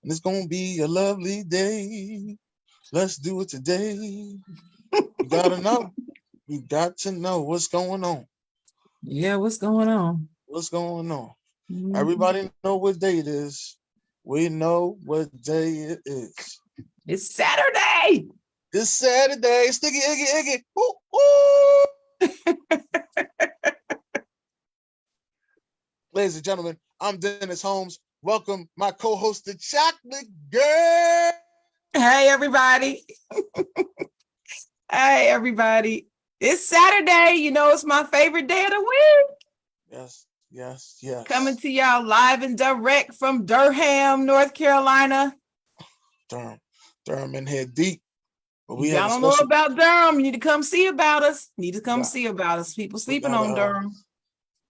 and it's gonna be a lovely day. Let's do it today. You gotta know. You got to know what's going on. Yeah, what's going on? What's going on? Mhm. Everybody know what day it is. We know what day it is. It's Saturday. This Saturday, sticky, iggy, iggy. Ooh, ooh. Ladies and gentlemen, I'm Dennis Holmes. Welcome my co-host, the Chocolate Girl. Hey, everybody. Hey, everybody. It's Saturday. You know, it's my favorite day of the week. Yes, yes, yes. Coming to y'all live and direct from Durham, North Carolina. Durham in here deep. But we If y'all have a don't know special. about Durham, you need to come see about us. See about us. People sleeping on Durham.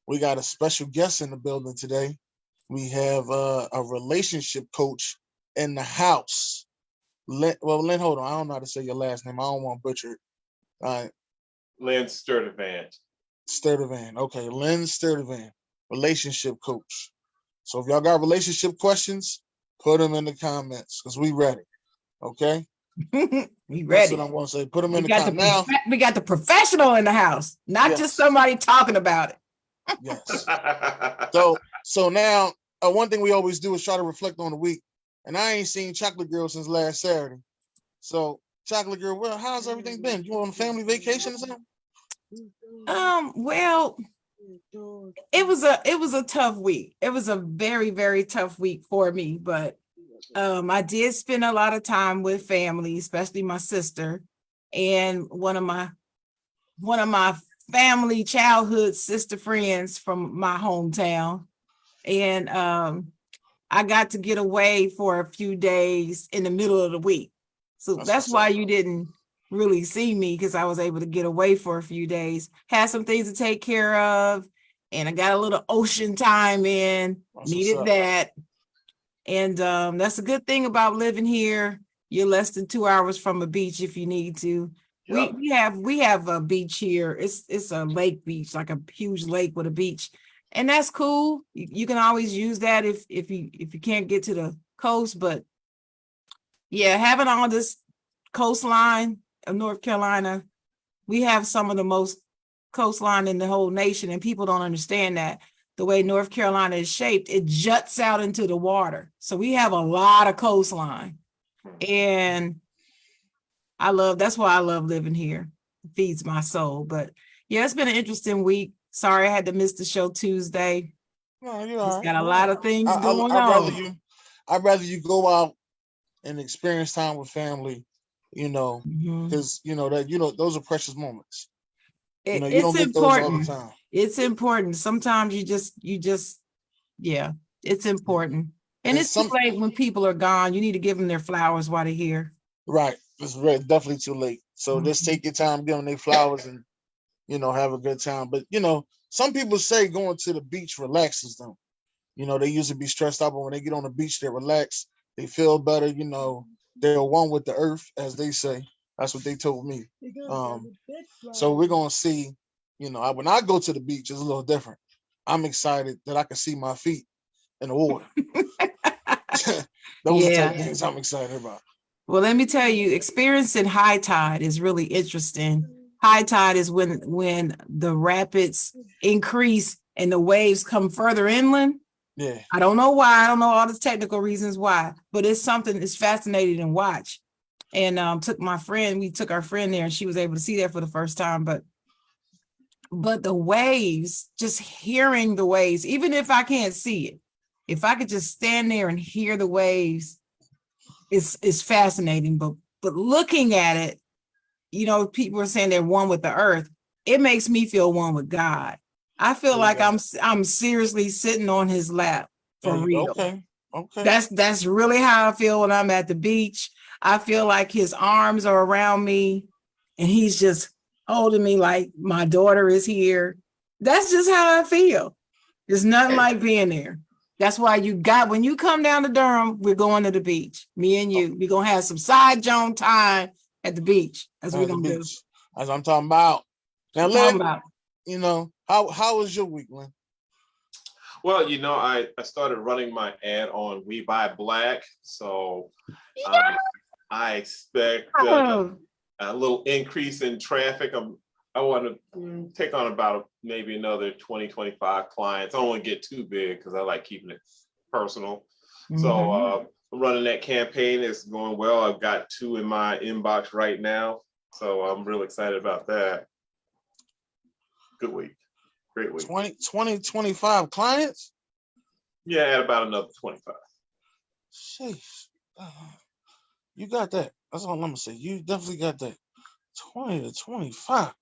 We got a special guest in the building today. We have a relationship coach in the house. Lynn, hold on. I don't know how to say your last name. I don't want to butcher it. All right. Lynn Sturdivant. Sturdivant. Okay, Lynn Sturdivant, relationship coach. So if y'all got relationship questions, put them in the comments because we ready. Okay? We ready. That's what I'm going to say. Put them in the comments. Now, we got the professional in the house, not just somebody talking about it. Yes. So now, one thing we always do is try to reflect on the week. And I ain't seen Chocolate Girl since last Saturday. So, Chocolate Girl, well, how's everything been? You on a family vacation or something? Well, it was a tough week. It was a very, very tough week for me, but I did spend a lot of time with family, especially my sister and one of my family childhood sister friends from my hometown. And I got to get away for a few days in the middle of the week. So that's why you didn't really see me, because I was able to get away for a few days, had some things to take care of, and I got a little ocean time in, needed that. And that's a good thing about living here. You're less than 2 hours from a beach if you need to. Yep. We have a beach here. It's a lake beach, like a huge lake with a beach. And that's cool. You can always use that if you can't get to the coast. But yeah, having all this coastline of North Carolina, we have some of the most coastline in the whole nation, and people don't understand that. The way North Carolina is shaped, it juts out into the water. So we have a lot of coastline. And that's why I love living here. It feeds my soul. But yeah, it's been an interesting week. Sorry I had to miss the show Tuesday. No, you're all right. Got a lot of things going on. I'd rather you go out and experience time with family, because those are precious moments. You don't get those all the time. It's important. Sometimes you just it's important. And it's too late when people are gone. You need to give them their flowers while they're here. Right. It's definitely too late. So just take your time, give them their flowers, and have a good time. But some people say going to the beach relaxes them. They usually be stressed out, but when they get on the beach, they relax. They feel better. They're one with the earth, as they say. That's what they told me. So we're gonna see. When I go to the beach, it's a little different. I'm excited that I can see my feet in the water. Those are the type of things I'm excited about. Well, let me tell you, experiencing high tide is really interesting. High tide is when the rapids increase and the waves come further inland. Yeah. I don't know why. I don't know all the technical reasons why, but it's something that's fascinating to watch. And we took our friend there, and she was able to see that for the first time. But the waves, just hearing the waves, even if I can't see it, if I could just stand there and hear the waves, it's fascinating. But looking at it, people are saying they're one with the earth. It makes me feel one with God. I feel like I'm seriously sitting on his lap for real. Okay. That's really how I feel when I'm at the beach. I feel like his arms are around me and he's just holding me like my daughter is here. That's just how I feel. There's nothing like being there. That's why when you come down to Durham, we're going to the beach. Me and you. We're going to have some side Jawn time at the beach. That's what we're going to do. That's what I'm talking about. Now, Lynn, how was your week, Lynn? Well, I started running my ad on We Buy Black, so I expect Oh, a little increase in traffic. I want to take on about maybe another 20, 25 clients. I don't want to get too big because I like keeping it personal. So running that campaign is going well. I've got 2 in my inbox right now. So I'm real excited about that. Good week. Great week. 25 clients? Yeah, add about another 25. Sheesh. You got that. That's all I'm gonna say. You definitely got that. 20 to 25.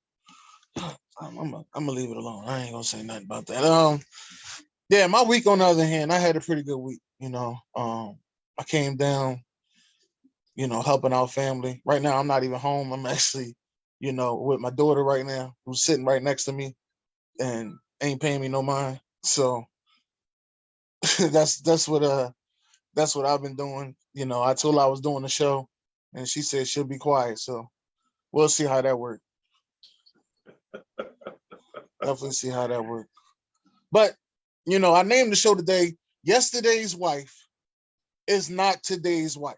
I'm gonna leave it alone. I ain't gonna say nothing about that. Yeah, my week on the other hand, I had a pretty good week. I came down, helping out family. Right now, I'm not even home. I'm actually, with my daughter right now, who's sitting right next to me and ain't paying me no mind. So that's what I've been doing. I told her I was doing the show, and she said she'll be quiet. So we'll see how that works. Definitely see how that works. But I named the show today. Yesterday's wife is not today's wife.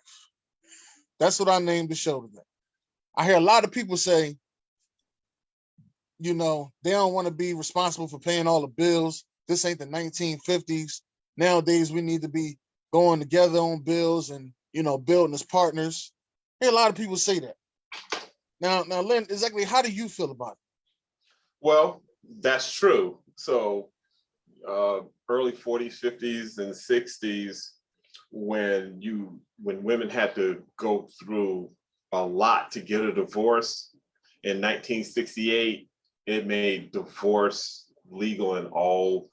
That's what I named the show today. I hear a lot of people say, they don't want to be responsible for paying all the bills. This ain't the 1950s. Nowadays, we need to be going together on bills and, building as partners. I hear a lot of people say that. Now, Lynn, exactly how do you feel about it? Well, that's true. So early 40s, 50s, and 60s, when women had to go through a lot to get a divorce. In 1968, it made divorce legal in all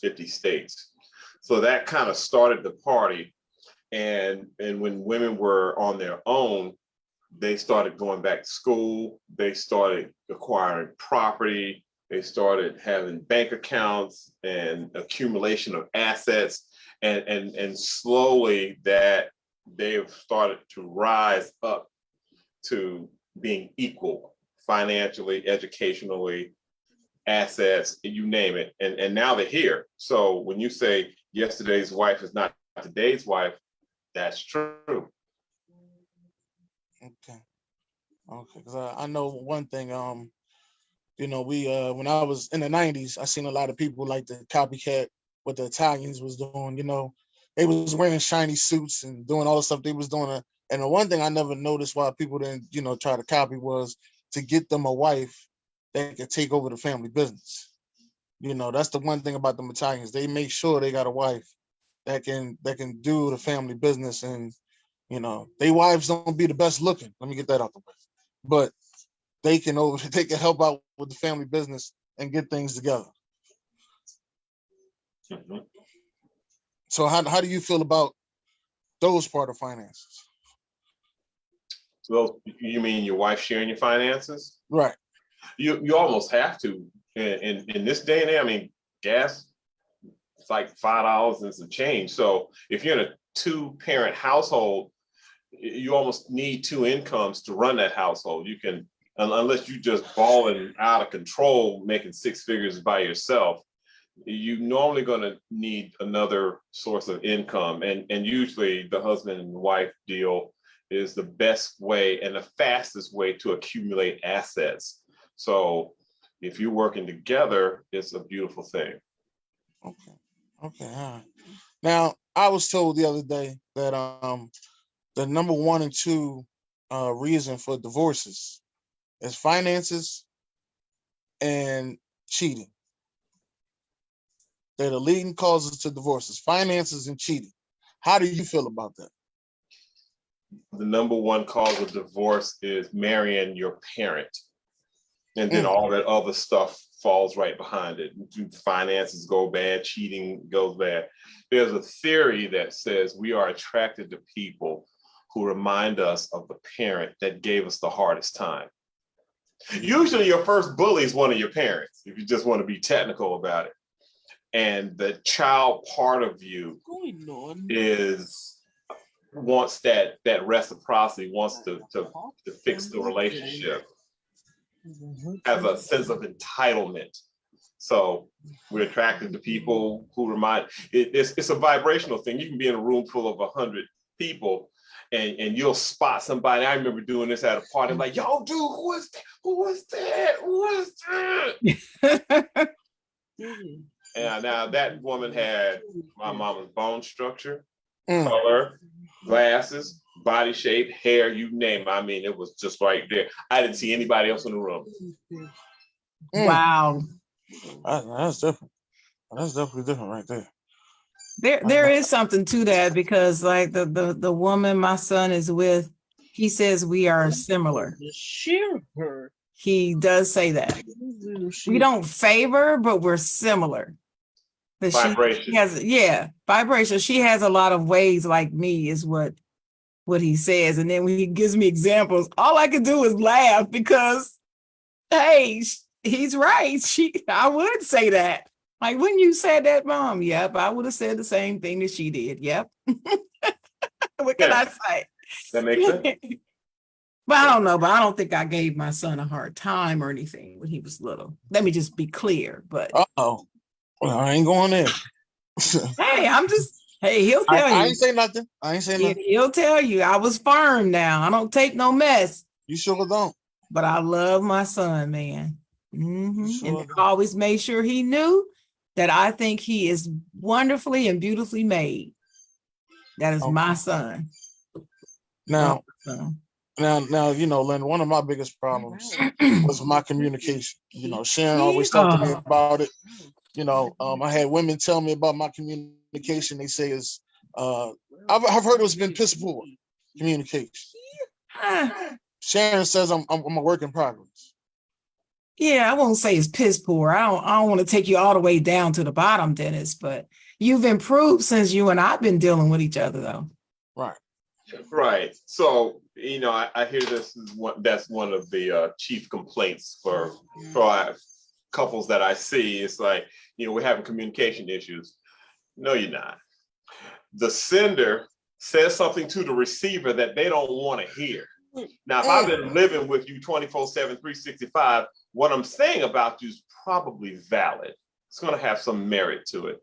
50 states. So that kind of started the party. And when women were on their own, they started going back to school. They started acquiring property. They started having bank accounts and accumulation of assets. And slowly that they have started to rise up to being equal financially, educationally, assets, you name it. And now they're here. So when you say yesterday's wife is not today's wife, that's true. Okay. Because I know one thing. We when I was in the 90s, I seen a lot of people like the copycat what the Italians was doing. They was wearing shiny suits and doing all the stuff they was doing. And the one thing I never noticed why people didn't, try to copy was to get them a wife that could take over the family business. That's the one thing about the Italians. They make sure they got a wife that can do the family business, and they wives don't be the best looking. Let me get that out the way. But they can help out with the family business and get things together. Mm-hmm. So how do you feel about those part of finances? Well, you mean your wife sharing your finances? Right. You almost have to in this day and age. I mean, gas, it's like $5 and some change. So if you're in a 2-parent household, you almost need 2 incomes to run that household. You can, unless you just balling out of control, making 6 figures by yourself, you normally going to need another source of income. And usually the husband and wife deal is the best way and the fastest way to accumulate assets. So if you're working together, it's a beautiful thing. Okay. All right. Now, I was told the other day that the number 1 and 2 reason for divorces is finances and cheating. They're the leading causes to divorces, finances and cheating. How do you feel about that? The number 1 cause of divorce is marrying your parent. And then all that other stuff falls right behind it. Finances go bad, cheating goes bad. There's a theory that says we are attracted to people who remind us of the parent that gave us the hardest time. Usually your first bully is one of your parents, if you just want to be technical about it. And the child part of you wants that reciprocity, wants to fix the relationship, has a sense of entitlement. So we're attracted to people who remind it's a vibrational thing. You can be in a room full of 100 people and you'll spot somebody. I remember doing this at a party. I'm like, yo, dude, who was that? Who was that? Who was that? And now that woman had my mama's bone structure, color, glasses, body shape, hair, you name it. I mean, it was just right there. I didn't see anybody else in the room. Wow. That's different. That's definitely different right there. There is something to that, because like the woman my son is with, he says we are similar. He does say that. We don't favor, but we're similar. Vibration. She has, vibration. She has a lot of ways like me, is what he says. And then when he gives me examples, all I can do is laugh, because hey, he's right. I would say that. Like, when you said that, Mom, yep, I would have said the same thing that she did. Yep. What can I say? That makes sense. But I don't know. But I don't think I gave my son a hard time or anything when he was little. Let me just be clear. But well, I ain't going there. Hey, he'll tell you. I ain't say nothing. He'll tell you. I was firm now. I don't take no mess. You sure don't. But I love my son, man. Sure And I always made sure he knew that I think he is wonderfully and beautifully made. That is my son. Now, you know, Lynn, one of my biggest problems was my communication. You know, Sharon always talked to me about it. You know, I had women tell me about my communication. They say I've heard it's been piss poor communication. Sharon says I'm a work in progress. Yeah, I won't say it's piss poor. I don't want to take you all the way down to the bottom, Dennis, but you've improved since you and I've been dealing with each other, though. Right. So, you know, I hear that's one of the chief complaints for couples that I see. It's like, you know, we're having communication issues. No, you're not. The sender says something to the receiver that they don't want to hear. Now, if I've been living with you 24/7, 365, what I'm saying about you is probably valid. It's going to have some merit to it.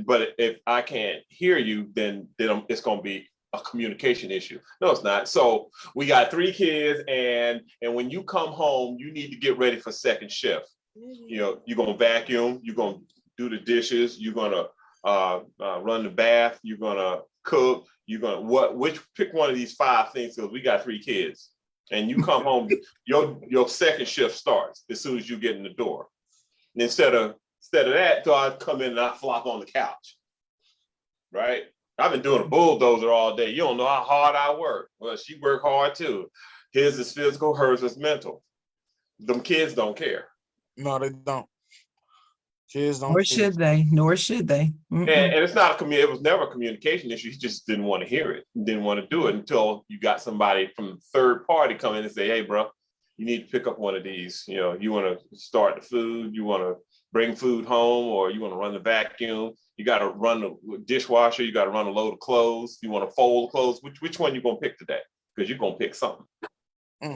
But if I can't hear you, then it's going to be a communication issue. No, it's not. So we got 3 kids, and when you come home, you need to get ready for second shift. You know, you're going to vacuum, you're going to do the dishes, you're going to run the bath, you're going to cook, you're going to pick one of these 5 things, because we got 3 kids. And you come home, your second shift starts as soon as you get in the door. And instead of that, so I come in and I flop on the couch. Right? I've been doing a bulldozer all day. You don't know how hard I work. Well, she worked hard too. His is physical, hers is mental. Them kids don't care. No, they don't. Kids don't. Nor should they. And it's not it was never a communication issue. He just didn't want to hear it. He didn't want to do it until you got somebody from the third party come in and say, hey, bro, you need to pick up one of these. You know, you want to start the food, you want to bring food home, or you want to run the vacuum. You got to run the dishwasher. You got to run a load of clothes. You want to fold clothes. Which one you going to pick today? Because you're going to pick something. Do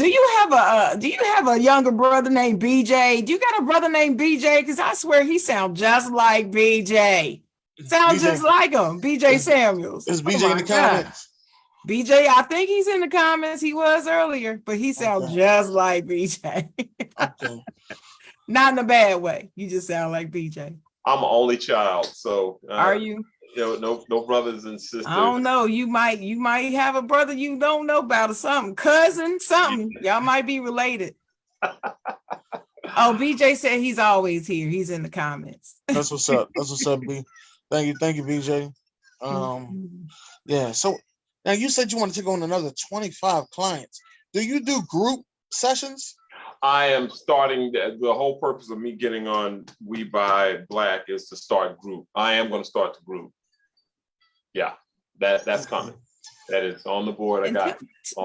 you have a younger brother named BJ? Do you got a brother named BJ? Because I swear he sounds just like BJ. Sounds just like him, BJ Samuels. Is BJ in the comments? BJ, I think he's in the comments. He was earlier, but he sounds just like BJ. Okay. Not in a bad way. You just sound like BJ. I'm an only child, so are you? You know, no brothers and sisters. I don't know. You might have a brother you don't know about, or something, cousin, something. Y'all might be related. Oh, BJ said he's always here. He's in the comments. That's what's up. B. Thank you, BJ. Yeah. So now you said you want to take on another 25 clients. Do you do group sessions? I am starting. The whole purpose of me getting on We Buy Black is to start group. I am going to start the group. Yeah, that's coming. That is on the board.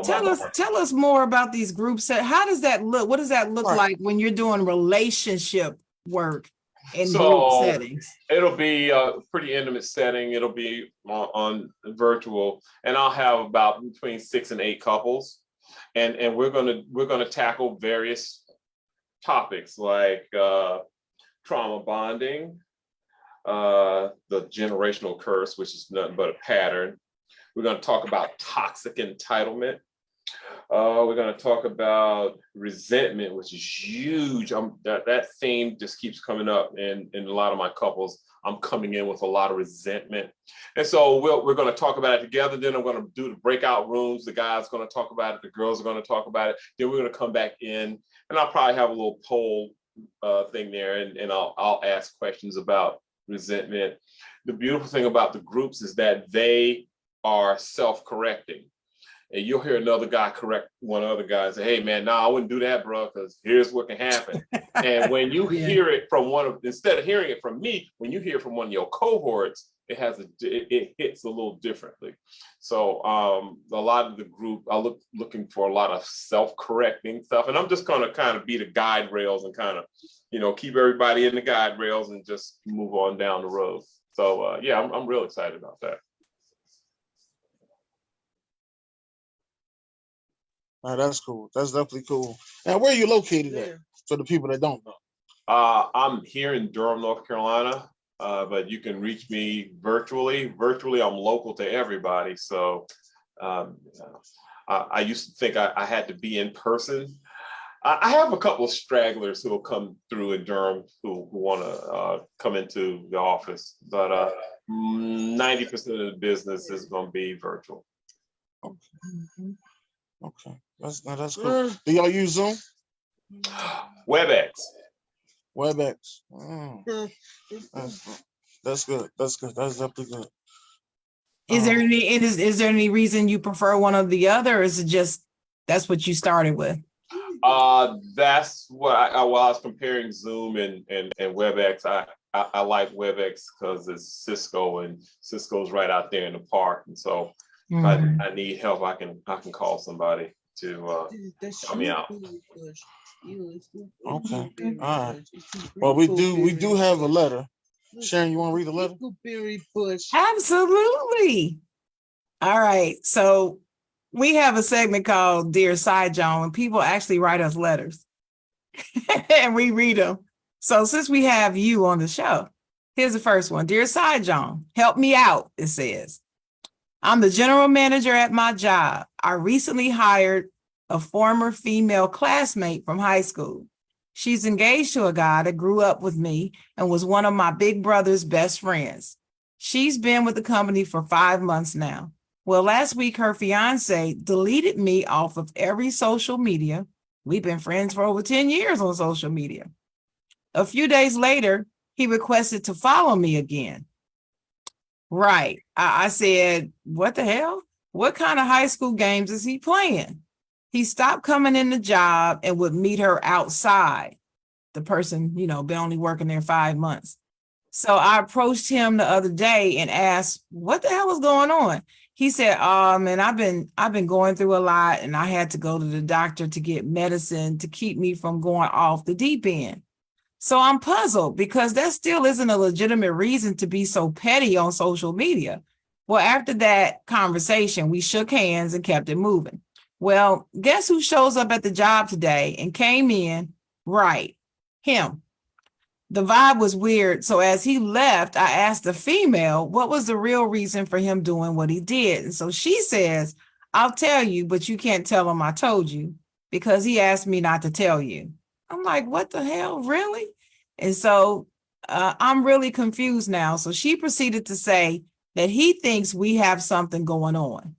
Tell us more about these groups. How does that look? What does that look like when you're doing relationship work in group settings? It'll be a pretty intimate setting. It'll be on virtual, and I'll have about between 6 and 8 couples. and we're gonna tackle various topics like trauma bonding, the generational curse, which is nothing but a pattern. We're going to talk about toxic entitlement. We're going to talk about resentment, which is huge. That theme just keeps coming up in a lot of my couples. I'm coming in with a lot of resentment. And so we're going to talk about it together. Then I'm going to do the breakout rooms. The guys are going to talk about it. The girls are going to talk about it. Then we're going to come back in, and I'll probably have a little poll thing there, and I'll ask questions about resentment. The beautiful thing about the groups is that they are self-correcting. And you'll hear another guy correct one other guy and say, hey man, no, I wouldn't do that, bro, because here's what can happen. And when you hear it from instead of hearing it from me, when you hear it from one of your cohorts, it hits a little differently. So a lot of the group, looking for a lot of self-correcting stuff. And I'm just gonna kind of be the guide rails and kind of, keep everybody in the guide rails and just move on down the road. So yeah, I'm real excited about that. That's cool. That's definitely cool. Now, where are you located at? For the people that don't know. I'm here in Durham, North Carolina, but you can reach me virtually. Virtually, I'm local to everybody. So I used to think I had to be in person. I have a couple of stragglers who will come through in Durham who want to come into the office, but 90% of the business is going to be virtual. Okay. That's cool. Do y'all use Zoom? WebEx. WebEx. That's good. That's good. That's definitely good. Is there any reason you prefer one or the other, or is it just that's what you started with? That's what while I was comparing Zoom and WebEx, I like WebEx because it's Cisco, and Cisco's right out there in the park, and so if I need help, I can call somebody to help me out. Okay. All right. Well, we do have a letter. Sharon, you want to read the letter? Absolutely. All right. So we have a segment called Dear Side Jawn, when people actually write us letters and we read them. So since we have you on the show, here's the first one. Dear Side Jawn, help me out, it says. I'm the general manager at my job. I recently hired a former female classmate from high school. She's engaged to a guy that grew up with me and was one of my big brother's best friends. She's been with the company for 5 months now. Well, last week, her fiance deleted me off of every social media. We've been friends for over 10 years on social media. A few days later, he requested to follow me again. Right. I said, what the hell? What kind of high school games is he playing? He stopped coming in the job and would meet her outside. The person, been only working there 5 months. So I approached him the other day and asked, what the hell is going on? He said, man, I've been going through a lot, and I had to go to the doctor to get medicine to keep me from going off the deep end. So I'm puzzled because that still isn't a legitimate reason to be so petty on social media. Well, after that conversation, we shook hands and kept it moving. Well, guess who shows up at the job today and came in? Right, him. The vibe was weird. So as he left, I asked the female, what was the real reason for him doing what he did? And so she says, I'll tell you, but you can't tell him I told you because he asked me not to tell you. I'm like, what the hell, really? And so I'm really confused now. So she proceeded to say that he thinks we have something going on.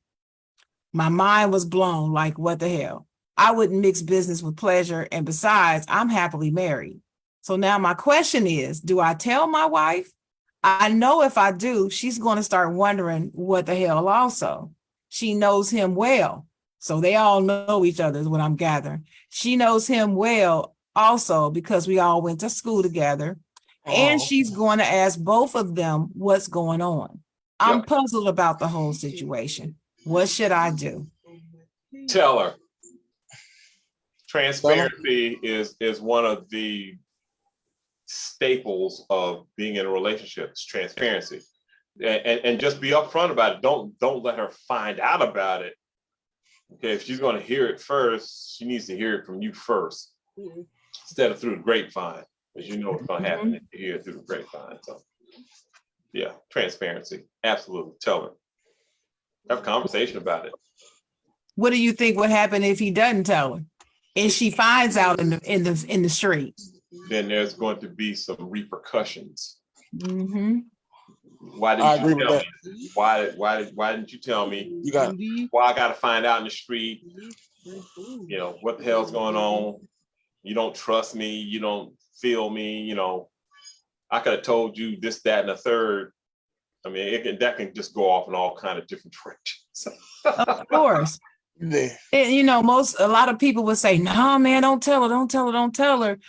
My mind was blown, like, what the hell? I wouldn't mix business with pleasure. And besides, I'm happily married. So now my question is, do I tell my wife? I know if I do, she's going to start wondering what the hell also. She knows him well. So they all know each other is what I'm gathering. She knows him well also because we all went to school together. And she's going to ask both of them what's going on. I'm puzzled about the whole situation. What should I do? Tell her. Transparency is one of the staples of being in a relationship. It's transparency, and just be upfront about it. Don't let her find out about it Okay, if she's going to hear it first, she needs to hear it from you first, instead of through the grapevine, because you know what's going to happen if you hear it through the grapevine. So, yeah, transparency, absolutely. Tell her, have a conversation about it. What do you think would happen if he doesn't tell her, and she finds out in the street? Then there's going to be some repercussions. Mm-hmm. Why didn't you tell me? Why didn't you tell me? You got Why I got to find out in the street? You know, what the hell's going on? You don't trust me. You don't feel me. You know, I could have told you this, that, and the third. I mean, that can just go off in all kind of different directions. Of course. yeah. And, you know, a lot of people would say, "No, man, don't tell her, don't tell her, don't tell her,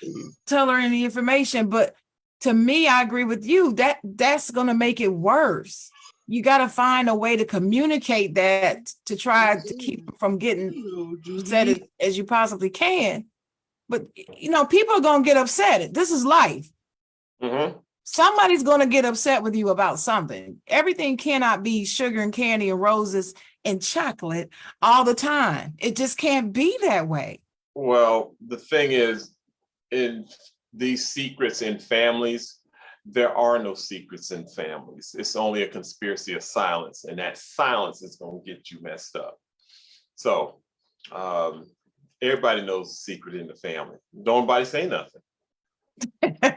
tell her any information." But to me, I agree with you. That's going to make it worse. You got to find a way to communicate that to try to keep from getting upset as you possibly can. But, you know, people are going to get upset. This is life. Mm-hmm. Somebody's going to get upset with you about something. Everything cannot be sugar and candy and roses and chocolate all the time. It just can't be that way. Well, the thing is, in these secrets in families, there are no secrets in families. It's only a conspiracy of silence, and that silence is going to get you messed up. So everybody knows the secret in the family. Don't nobody say nothing.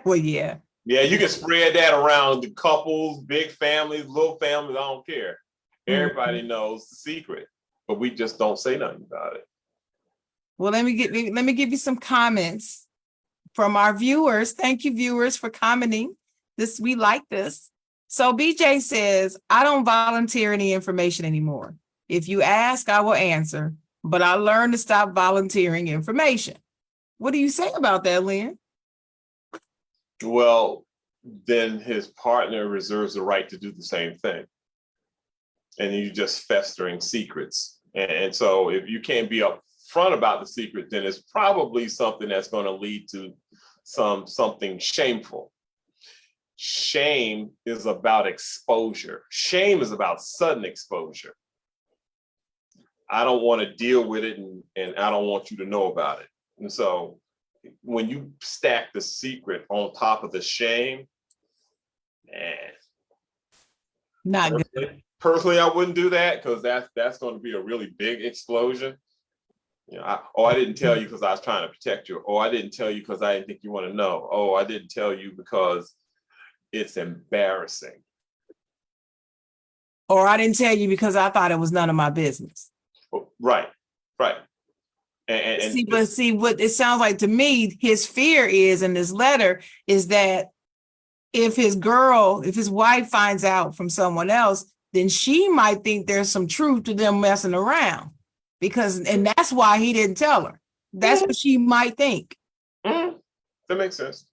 Well, yeah. Yeah, you can spread that around the couples, big families, little families, I don't care. Everybody knows the secret, but we just don't say nothing about it. Well, let me give you some comments from our viewers. Thank you, viewers, for commenting. We like this. So BJ says, I don't volunteer any information anymore. If you ask, I will answer, but I learned to stop volunteering information. What do you say about that, Lynn? Well, then his partner reserves the right to do the same thing. And you're just festering secrets. And so if you can't be upfront about the secret, then it's probably something that's going to lead to something shameful. Shame is about exposure. Shame is about sudden exposure. I don't want to deal with it, and I don't want you to know about it. And so when you stack the secret on top of the shame, Not good. Personally, I wouldn't do that, because that's going to be a really big explosion. You know, I didn't tell you because I was trying to protect you. Oh, I didn't tell you because I didn't think you want to know. Oh, I didn't tell you because it's embarrassing. Or I didn't tell you because I thought it was none of my business. Right. And see, what it sounds like to me, his fear is in this letter is that if his wife finds out from someone else, then she might think there's some truth to them messing around, and that's why he didn't tell her. That's what she might think. That makes sense.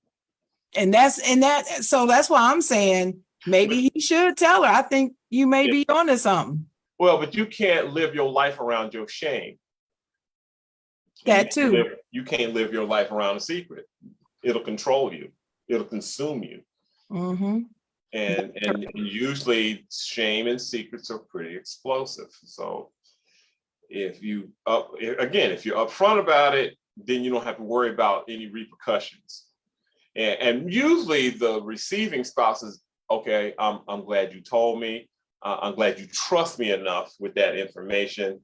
So that's why I'm saying maybe he should tell her. I think you may be onto something. Well, but you can't live your life around your shame. That too. You can't live your life around a secret. It'll control you. It'll consume you. Mm-hmm. And usually shame and secrets are pretty explosive. So if you're upfront about it, then you don't have to worry about any repercussions. And usually the receiving spouse is, okay, I'm glad you told me. I'm glad you trust me enough with that information.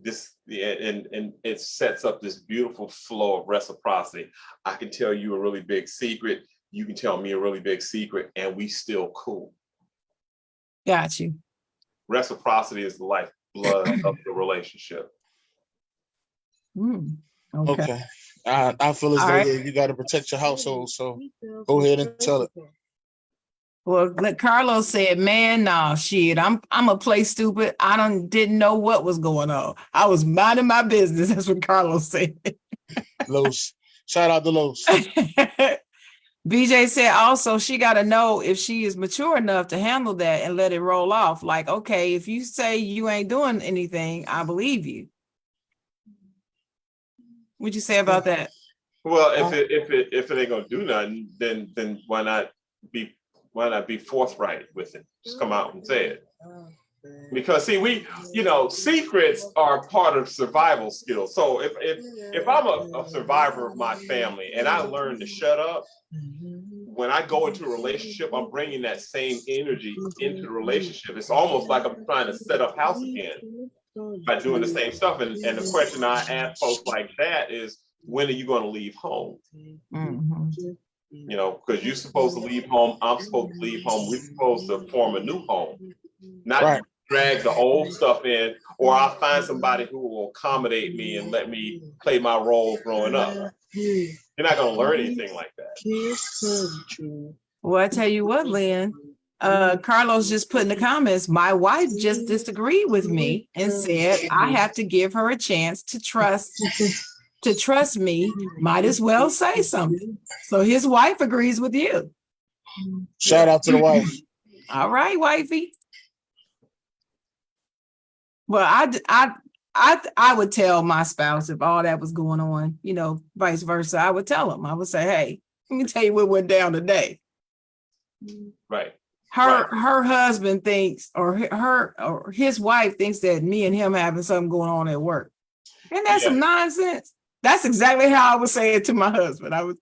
And it sets up this beautiful flow of reciprocity. I can tell you a really big secret. You can tell me a really big secret, and we still cool. Got you. Reciprocity is the lifeblood of the relationship. Okay. I feel as though right. you got to protect your household, so go ahead and tell it. Well, like Carlos said, man, nah, shit, I'm a play stupid. I didn't know what was going on. I was minding my business. That's what Carlos said. Los, shout out to Los. BJ said also she got to know if she is mature enough to handle that and let it roll off. Like, okay, if you say you ain't doing anything, I believe you. What'd you say about that? Well, if it ain't gonna do nothing, then why not be forthright with it? Just come out and say it. Because see, secrets are part of survival skills. So if I'm a survivor of my family and I learn to shut up, when I go into a relationship, I'm bringing that same energy into the relationship. It's almost like I'm trying to set up house again by doing the same stuff. And the question I ask folks like that is, when are you going to leave home? Mm-hmm. Because you're supposed to leave home. I'm supposed to leave home. We're supposed to form a new home, not drag the old stuff in, or I'll find somebody who will accommodate me and let me play my role growing up. You're not going to learn anything like that. Well, I tell you what, Lynn, Carlos just put in the comments, my wife just disagreed with me and said I have to give her a chance to trust me, might as well say something. So his wife agrees with you. Shout out to the wife. All right, wifey. Well, I would tell my spouse if all that was going on, vice versa. I would tell him. I would say, hey, let me tell you what went down today. Right. Her husband thinks, or his wife thinks that me and him having something going on at work. And that's some nonsense. That's exactly how I would say it to my husband. I would.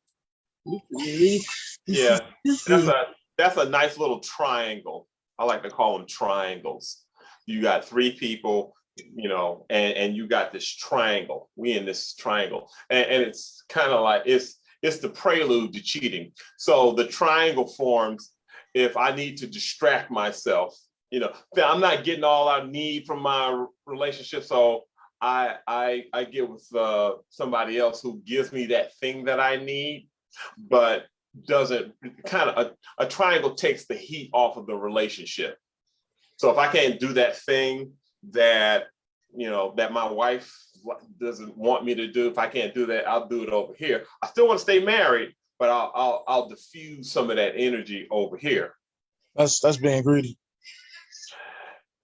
Yeah, that's a nice little triangle. I like to call them triangles. You got three people, and you got this triangle. We in this triangle, and it's kind of like it's the prelude to cheating. So the triangle forms if I need to distract myself. I'm not getting all I need from my relationship, so I get with somebody else who gives me that thing that I need, but doesn't a triangle takes the heat off of the relationship. So if I can't do that thing that that my wife doesn't want me to do, if I can't do that, I'll do it over here. I still want to stay married, but I'll diffuse some of that energy over here. That's being greedy.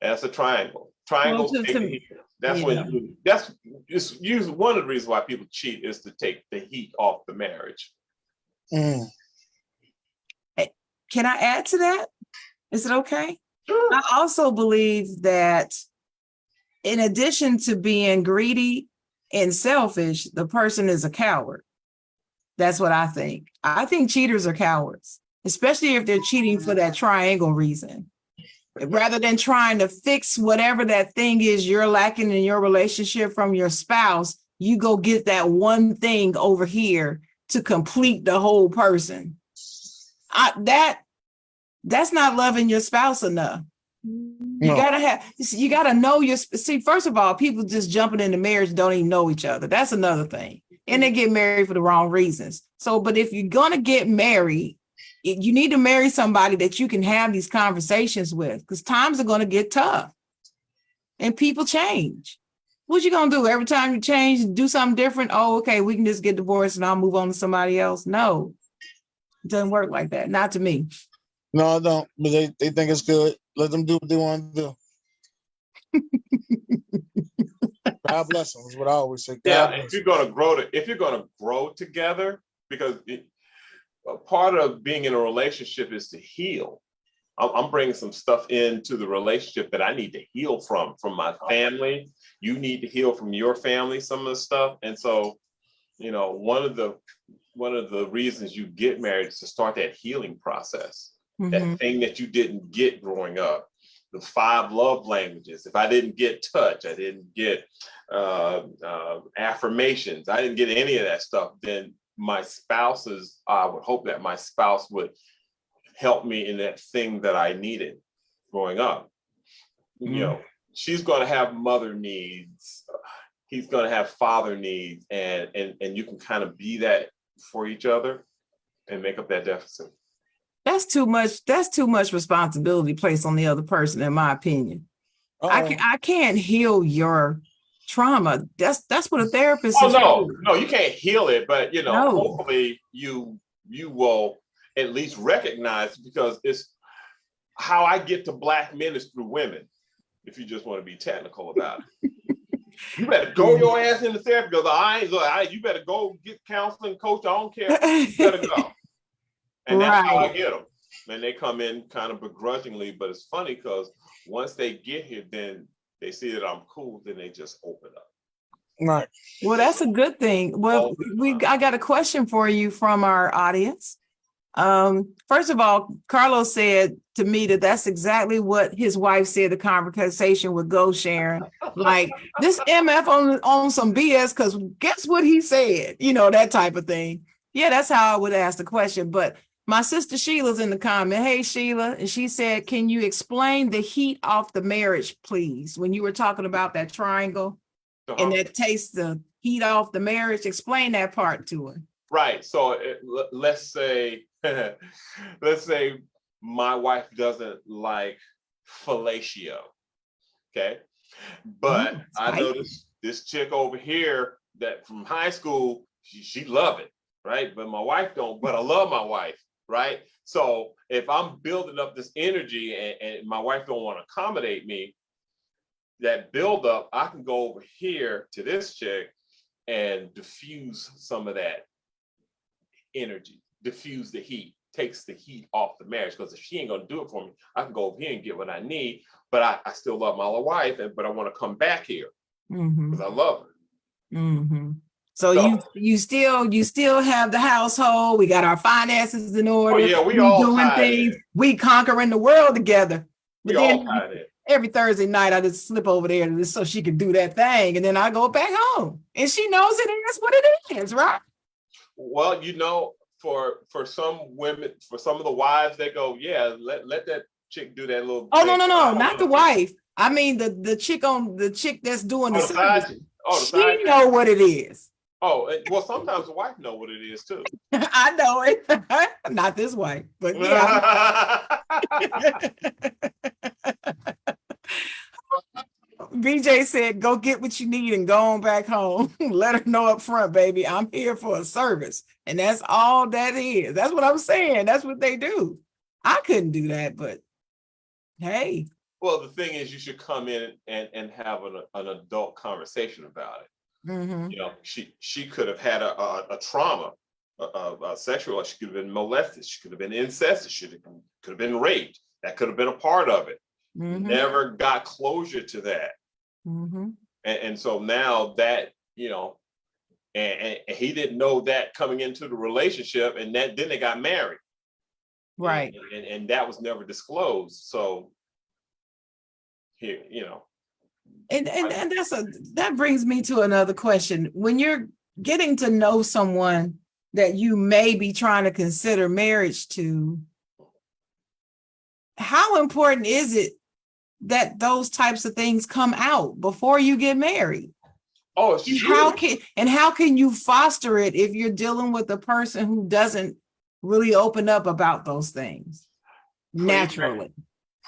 That's a triangle. Triangles take the heat. That's usually one of the reasons why people cheat is to take the heat off the marriage. Can I add to that? Is it okay? Sure. I also believe that in addition to being greedy and selfish, the person is a coward. That's what I think. I think cheaters are cowards, especially if they're cheating for that triangle reason. Rather than trying to fix whatever that thing is you're lacking in your relationship from your spouse, you go get that one thing over here to complete the whole person. That's not loving your spouse enough. You gotta know first of all, people just jumping into marriage don't even know each other. That's another thing. And they get married for the wrong reasons. But if you're gonna get married, you need to marry somebody that you can have these conversations with, because times are gonna get tough and people change. What you gonna do? Every time you change, do something different? Oh, okay, we can just get divorced and I'll move on to somebody else. No, it doesn't work like that. Not to me. No, I don't. But they think it's good. Let them do what they want to do. God bless them is what I always say. If you're gonna grow together, because part of being in a relationship is to heal. I'm bringing some stuff into the relationship that I need to heal from my family. You need to heal from your family, some of the stuff. And so, one of the reasons you get married is to start that healing process. Mm-hmm. That thing that you didn't get growing up, the 5 love languages. If I didn't get touch, I didn't get affirmations, I didn't get any of that stuff, then I would hope that my spouse would help me in that thing that I needed growing up. Mm-hmm. She's going to have mother needs. He's going to have father needs, and you can kind of be that for each other and make up that deficit. That's too much responsibility placed on the other person, in my opinion. I can't heal your trauma. That's what a therapist is. No, you can't heal it, but hopefully you will at least recognize, because it's how I get to Black men is through women. If you just want to be technical about it, you better go your ass into therapy, because you better go get counseling, coach. I don't care. You better go. And that's how I get them. and they come in kind of begrudgingly, but it's funny because once they get here, then they see that I'm cool, then they just open up. Right. Well, that's a good thing. Well, I got a question for you from our audience. First of all, Carlos said to me that that's exactly what his wife said the conversation would go, Sharon. Like, this MF on some BS, because guess what he said? You know, that type of thing. Yeah, that's how I would ask the question. But my sister Sheila's in the comment. Hey, Sheila. And she said, can you explain the heat off the marriage, please? When you were talking about that triangle and that takes the heat off the marriage, explain that part to her. Right. So let's say my wife doesn't like fellatio. Okay. But I know this chick over here that from high school, she love it. Right. But my wife don't, but I love my wife. Right. So if I'm building up this energy and my wife don't want to accommodate me, that build up, I can go over here to this chick and diffuse some of that energy, diffuse the heat, takes the heat off the marriage. Because if she ain't gonna do it for me, I can go over here and get what I need. But I still love my wife, but I want to come back here because I love her. Mm-hmm. So you still have the household. We got our finances in order. Oh yeah, we all doing things. We conquering the world together. But then every Thursday night, I just slip over there just so she can do that thing, and then I go back home, and she knows it is what it is, right? Well, you know, for some women, for some of the wives, they go, yeah, let that chick do that little. Oh, no, not the wife. I mean the chick that's doing the service. She know what it is. Oh, well, sometimes the wife know what it is too. I know it. Not this wife, but yeah. VJ said, go get what you need and go on back home. Let her know up front, baby, I'm here for a service. And that's all that is. That's what I'm saying. That's what they do. I couldn't do that, but hey. Well, the thing is, you should come in and have an adult conversation about it. Mm-hmm. You know, she could have had a trauma, a sexual, she could have been molested, she could have been incested, she could have been raped. That could have been a part of it. Mm-hmm. Never got closure to that. Mm-hmm. And so now that, you know, and he didn't know that coming into the relationship, and then they got married. Right. And that was never disclosed. So here, you know. And that brings me to another question. When you're getting to know someone that you may be trying to consider marriage to, how important is it that those types of things come out before you get married? Oh, sure. How can you foster it if you're dealing with a person who doesn't really open up about those things naturally?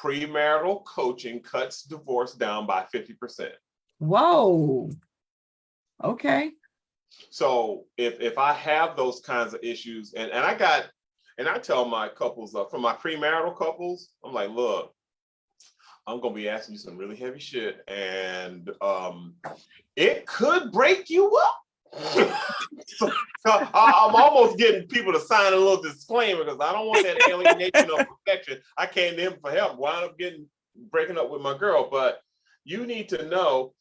Premarital coaching cuts divorce down by 50%. Whoa. Okay. So if I have those kinds of issues, and I tell my couples, for my premarital couples, I'm like, look, I'm gonna be asking you some really heavy shit, and it could break you up. So I'm almost getting people to sign a little disclaimer because I don't want that alienation of perfection. I came to him for help, wound up breaking up with my girl. But you need to know,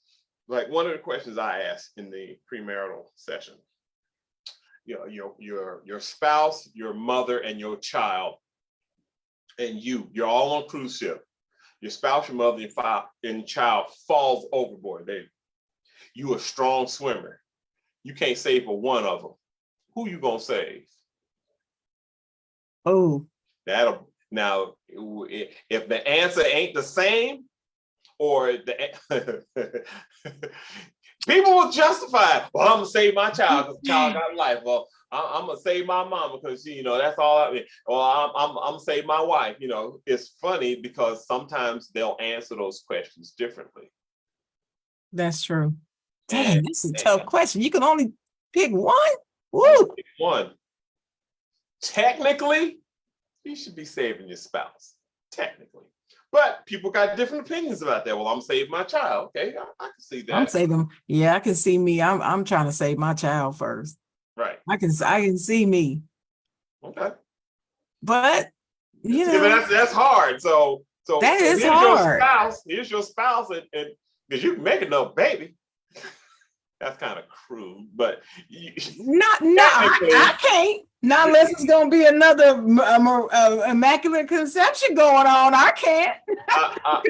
like one of the questions I asked in the premarital session, you know, your spouse, your mother, and your child, and you're all on a cruise ship. Your spouse, your mother, and child falls overboard. You a strong swimmer. You can't save for one of them. Who you gonna save? Oh, now if the answer ain't the same, or people will justify it. Well, I'm gonna save my child because the child got life. Well, I'm gonna save my mama because that's all I mean. Well, I'm gonna save my wife. You know, it's funny because sometimes they'll answer those questions differently. That's true. Dang, this is a tough question. You can only pick one. Woo. Pick one. Technically, you should be saving your spouse. Technically. But people got different opinions about that. Well, I'm saving my child. Okay, I can see that. I'm saving. Yeah, I can see me. I'm trying to save my child first. Right. I can see me. Okay. But You See, but know, that's hard. So that is here's hard. your spouse, and because you can make another baby. That's kind of crude, but I can't. Not unless it's gonna be another immaculate conception going on. I can't.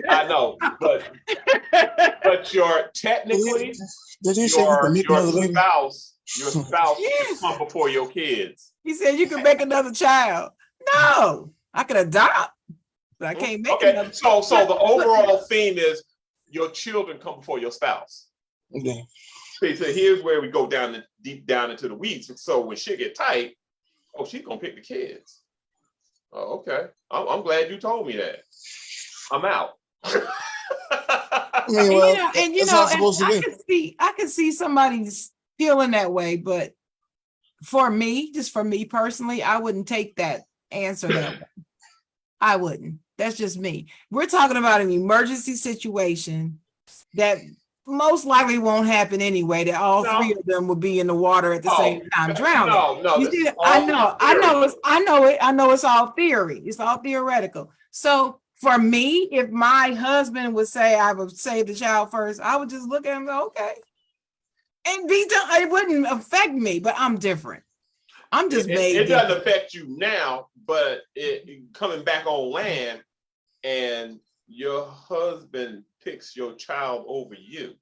I know, but technically Did he say you can make your another baby? spouse Yes. can come before your kids. He said you can make another child. No, I could adopt, but I can't make another. So the overall theme is your children come before your spouse. Okay. So here's where we go deep down into the weeds. So when shit get tight, she's gonna pick the kids. Oh, okay. I'm glad you told me that. I'm out. I mean, well, I can see somebody's feeling that way, but for me, just for me personally, I wouldn't take that answer that way. I wouldn't. That's just me. We're talking about an emergency situation that most likely won't happen anyway, that all three of them will be in the water at the same time drowning. No. I know it's all theory. It's all theoretical. So for me, if my husband would say I would save the child first, I would just look at him and go, okay. And be done. It wouldn't affect me, but I'm different. I'm just made. It doesn't affect you now, but coming back on land and your husband picks your child over you.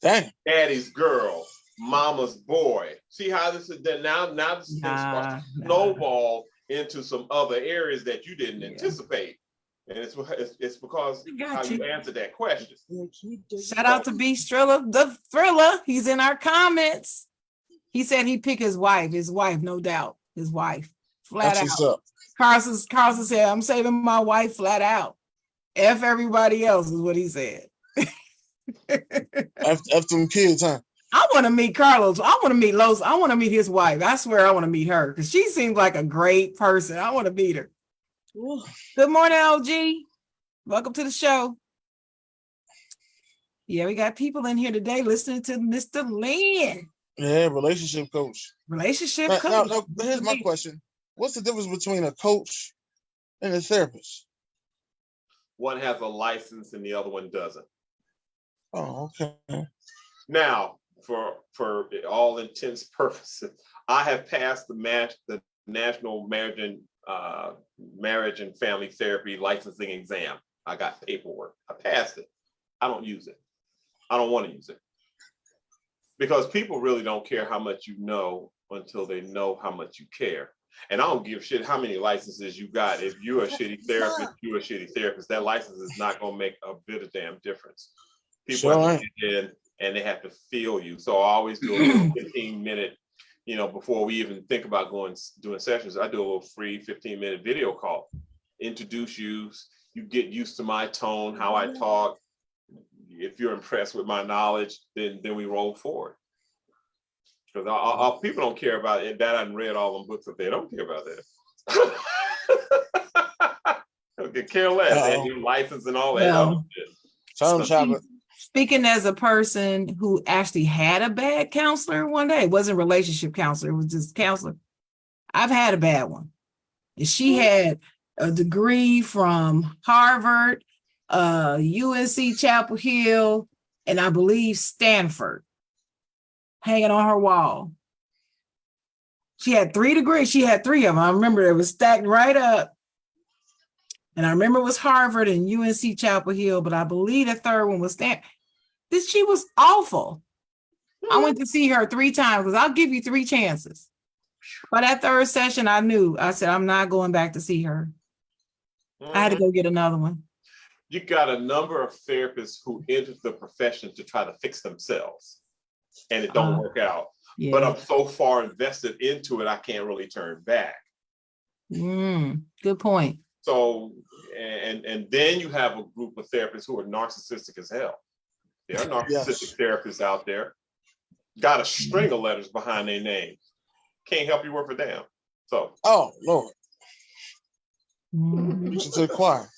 Dang. Daddy's girl, mama's boy. See how this is done now? Now this is going to start to snowball into some other areas that you didn't anticipate. And it's because how you answered that question. Shout out to B Strilla, the thriller. He's in our comments. He said he picked his wife, no doubt. His wife. Flat That's out. Carson said, I'm saving my wife flat out. F everybody else is what he said. F them kids, huh? I want to meet Carlos. I want to meet Los. I want to meet his wife. I swear I want to meet her because she seems like a great person. I want to meet her. Ooh. Good morning, LG. Welcome to the show. Yeah, we got people in here today listening to Mr. Lynn. Yeah, relationship coach. Now, here's my question. What's the difference between a coach and a therapist? One has a license and the other one doesn't. Oh, okay. Now, for all intents and purposes, I have passed the National Marriage and Family Therapy licensing exam. I got paperwork. I passed it. I don't use it. I don't want to use it. Because people really don't care how much you know until they know how much you care. And I don't give a shit how many licenses you got. If you're a shitty therapist, you're a shitty therapist. That license is not going to make a bit of damn difference. People have to get in and they have to feel you. So I always do a 15-minute, before we even think about doing sessions, I do a little free 15-minute video call. Introduce you. You get used to my tone, how I talk. If you're impressed with my knowledge, then we roll forward. Because people don't care about it. That I read all them books, if they don't care about that. They care less. They do license and all that. Speaking as a person who actually had a bad counselor one day, it wasn't a relationship counselor, it was just counselor. I've had a bad one. And she had a degree from Harvard, UNC Chapel Hill, and I believe Stanford hanging on her wall. She had 3 degrees. She had 3 of them. I remember it was stacked right up. And I remember it was Harvard and UNC Chapel Hill, but I believe the third one was Stanford. She was awful. I went to see her 3 times because I'll give you 3 chances. By that third session, I said, I'm not going back to see her. I had to go get another one. You got a number of therapists who enter the profession to try to fix themselves, and it don't work out. Yeah. But I'm so far invested into it, I can't really turn back. Good point. So, and then you have a group of therapists who are narcissistic as hell. There are narcissistic therapists out there. Got a string of letters behind their name. Can't help you worth a damn. So. Oh, Lord. Listen to the choir.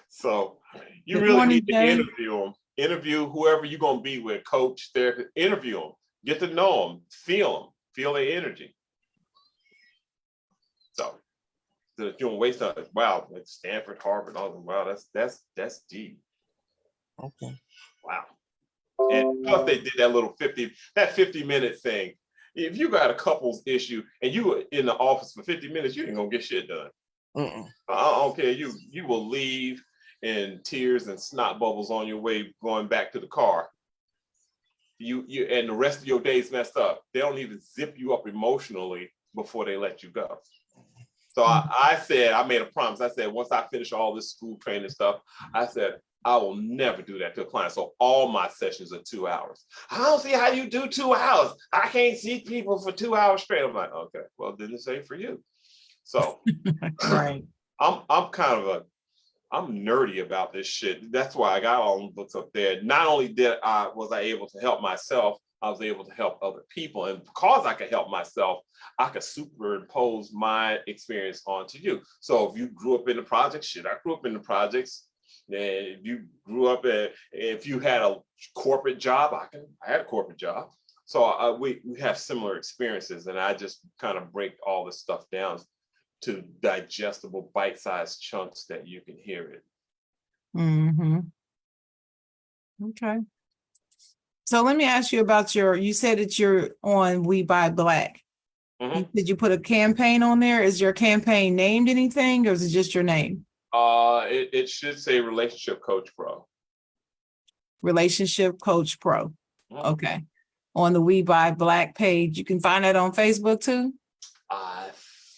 So you really need to interview them. Interview whoever you're going to be with, coach, therapist. Interview them. Get to know them. Feel their energy. So that you don't waste time. Wow, like Stanford, Harvard, all of them. Wow, that's deep. Okay. Wow. And plus they did that little 50-minute thing. If you got a couples issue and you were in the office for 50 minutes, you ain't gonna get shit done. I don't care. You will leave in tears and snot bubbles on your way going back to the car. You and the rest of your day's messed up. They don't even zip you up emotionally before they let you go. So I said, I made a promise. I said, once I finish all this school training stuff, I said, I will never do that to a client. So all my sessions are 2 hours. I don't see how you do 2 hours. I can't see people for 2 hours straight. I'm like, okay, well, then this ain't for you. So Right. I'm nerdy about this shit. That's why I got all the books up there. Not only was I able to help myself, I was able to help other people. And because I could help myself, I could superimpose my experience onto you. So if you grew up in the projects, shit, I grew up in the projects. And if you grew up, if you had a corporate job, I had a corporate job. So we have similar experiences, and I just kind of break all this stuff down to digestible bite-sized chunks that you can hear it. Mm-hmm. Okay. So let me ask you about you said that you're on We Buy Black. Did you put a campaign on there? Is your campaign named anything, or is it just your name? It should say Relationship Coach Pro. Relationship Coach Pro. Okay. On the We Buy Black page. You can find that on Facebook too? I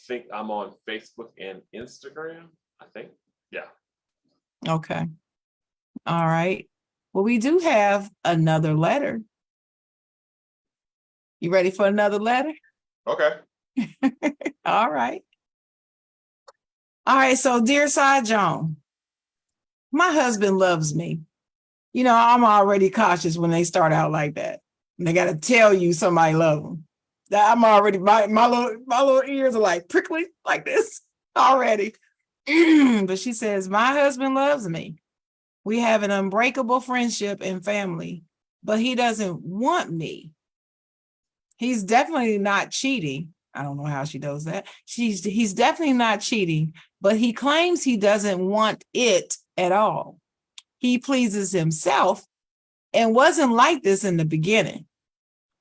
think I'm on Facebook and Instagram. I think. Yeah. Okay. All right. Well, we do have another letter. You ready for another letter? Okay. All right. All right. So, dear Side Jawn, my husband loves me. You know, I'm already cautious when they start out like that. And they got to tell you somebody love them. I'm already, my little ears are like prickly like this already. But she says, my husband loves me. We have an unbreakable friendship and family, but he doesn't want me. He's definitely not cheating. I don't know how she does that. He's definitely not cheating, but he claims he doesn't want it at all. He pleases himself and wasn't like this in the beginning.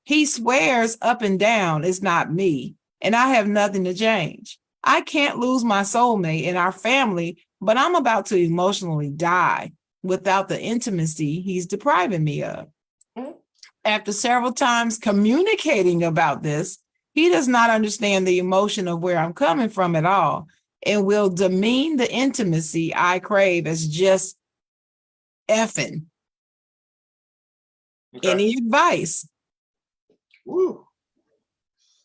He swears up and down it's not me, and I have nothing to change. I can't lose my soulmate in our family, but I'm about to emotionally die without the intimacy he's depriving me of. After several times communicating about this, he does not understand the emotion of where I'm coming from at all and will demean the intimacy I crave as just effing. Okay. Any advice? Woo.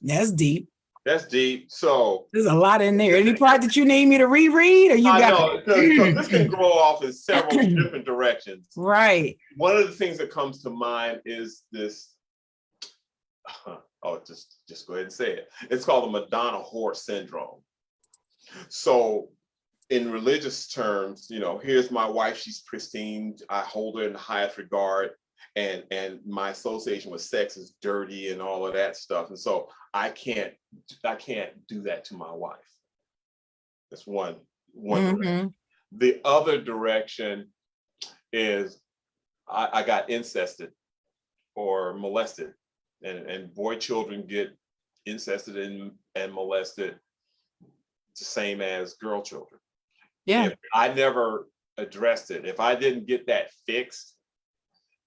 That's deep. That's deep. So there's a lot in there. Any part that you need me to reread, or you got it? Because this can grow off in several different directions. Right. One of the things that comes to mind is this. Just go ahead and say it. It's called the Madonna whore syndrome. So, in religious terms, you know, here's my wife. She's pristine. I hold her in the highest regard. And my association with sex is dirty and all of that stuff. And so I can't do that to my wife. That's one direction. The other direction is I got incested or molested, and boy children get incested and molested the same as girl children. Yeah. If I never addressed it, if I didn't get that fixed,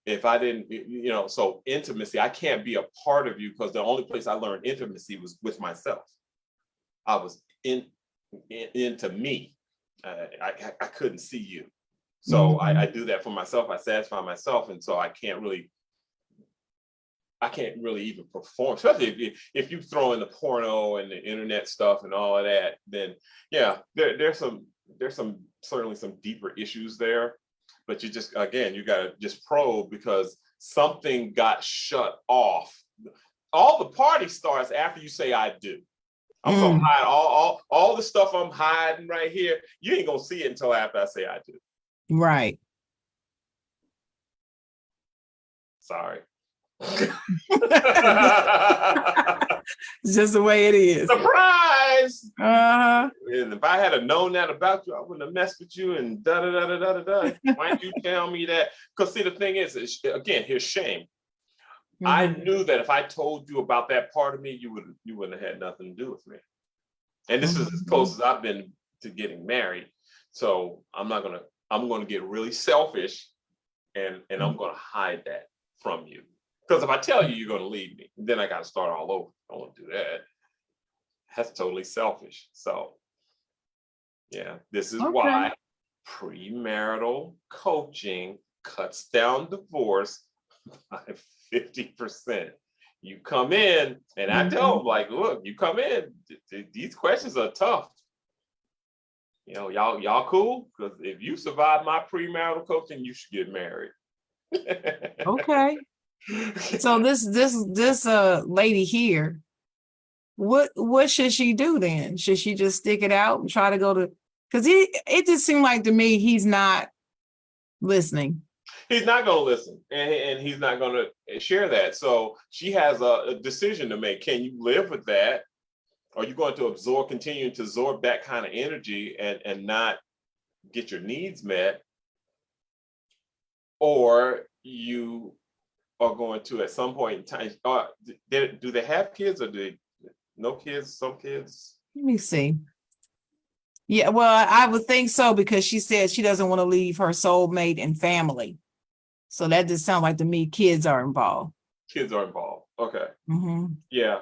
if I didn't, you know, so intimacy, I can't be a part of you because the only place I learned intimacy was with myself. I was into me. I couldn't see you. So I do that for myself. I satisfy myself. And so I can't really even perform, especially if you throw in the porno and the internet stuff and all of that, then yeah, there's certainly some deeper issues there. But you just, again, you got to just probe because something got shut off. All the party starts after you say, I do. I'm going to hide all the stuff I'm hiding right here. You ain't going to see it until after I say I do. Right. Sorry. It's just the way it is. Surprise! Uh-huh. And if I had known that about you, I wouldn't have messed with you and da da da da da da. Why didn't you tell me that? Because see, the thing is, again, here's shame. I knew that if I told you about that part of me, you wouldn't have had nothing to do with me. And this is as close as I've been to getting married. So I'm gonna get really selfish and I'm gonna hide that from you. Because if I tell you you're gonna leave me, then I gotta start all over. I don't want to do that. That's totally selfish. So yeah, this is why premarital coaching cuts down divorce by 50%. You come in and I tell them, like, look, you come in, these questions are tough. You know, y'all cool? Because if you survive my premarital coaching, you should get married. Okay. So this lady here, what should she do then? Should she just stick it out and try to go to, because it just seemed like to me he's not listening. He's not going to listen, and he's not going to share that. So she has a decision to make. Can you live with that? Are you going to continue to absorb that kind of energy and not get your needs met? Or you are going to, at some point in time, do they have kids or do they no kids, some kids? Let me see. Yeah, well, I would think so, because she said she doesn't want to leave her soulmate and family. So that just sounds like to me kids are involved. Kids are involved. Okay. Mm-hmm. Yeah.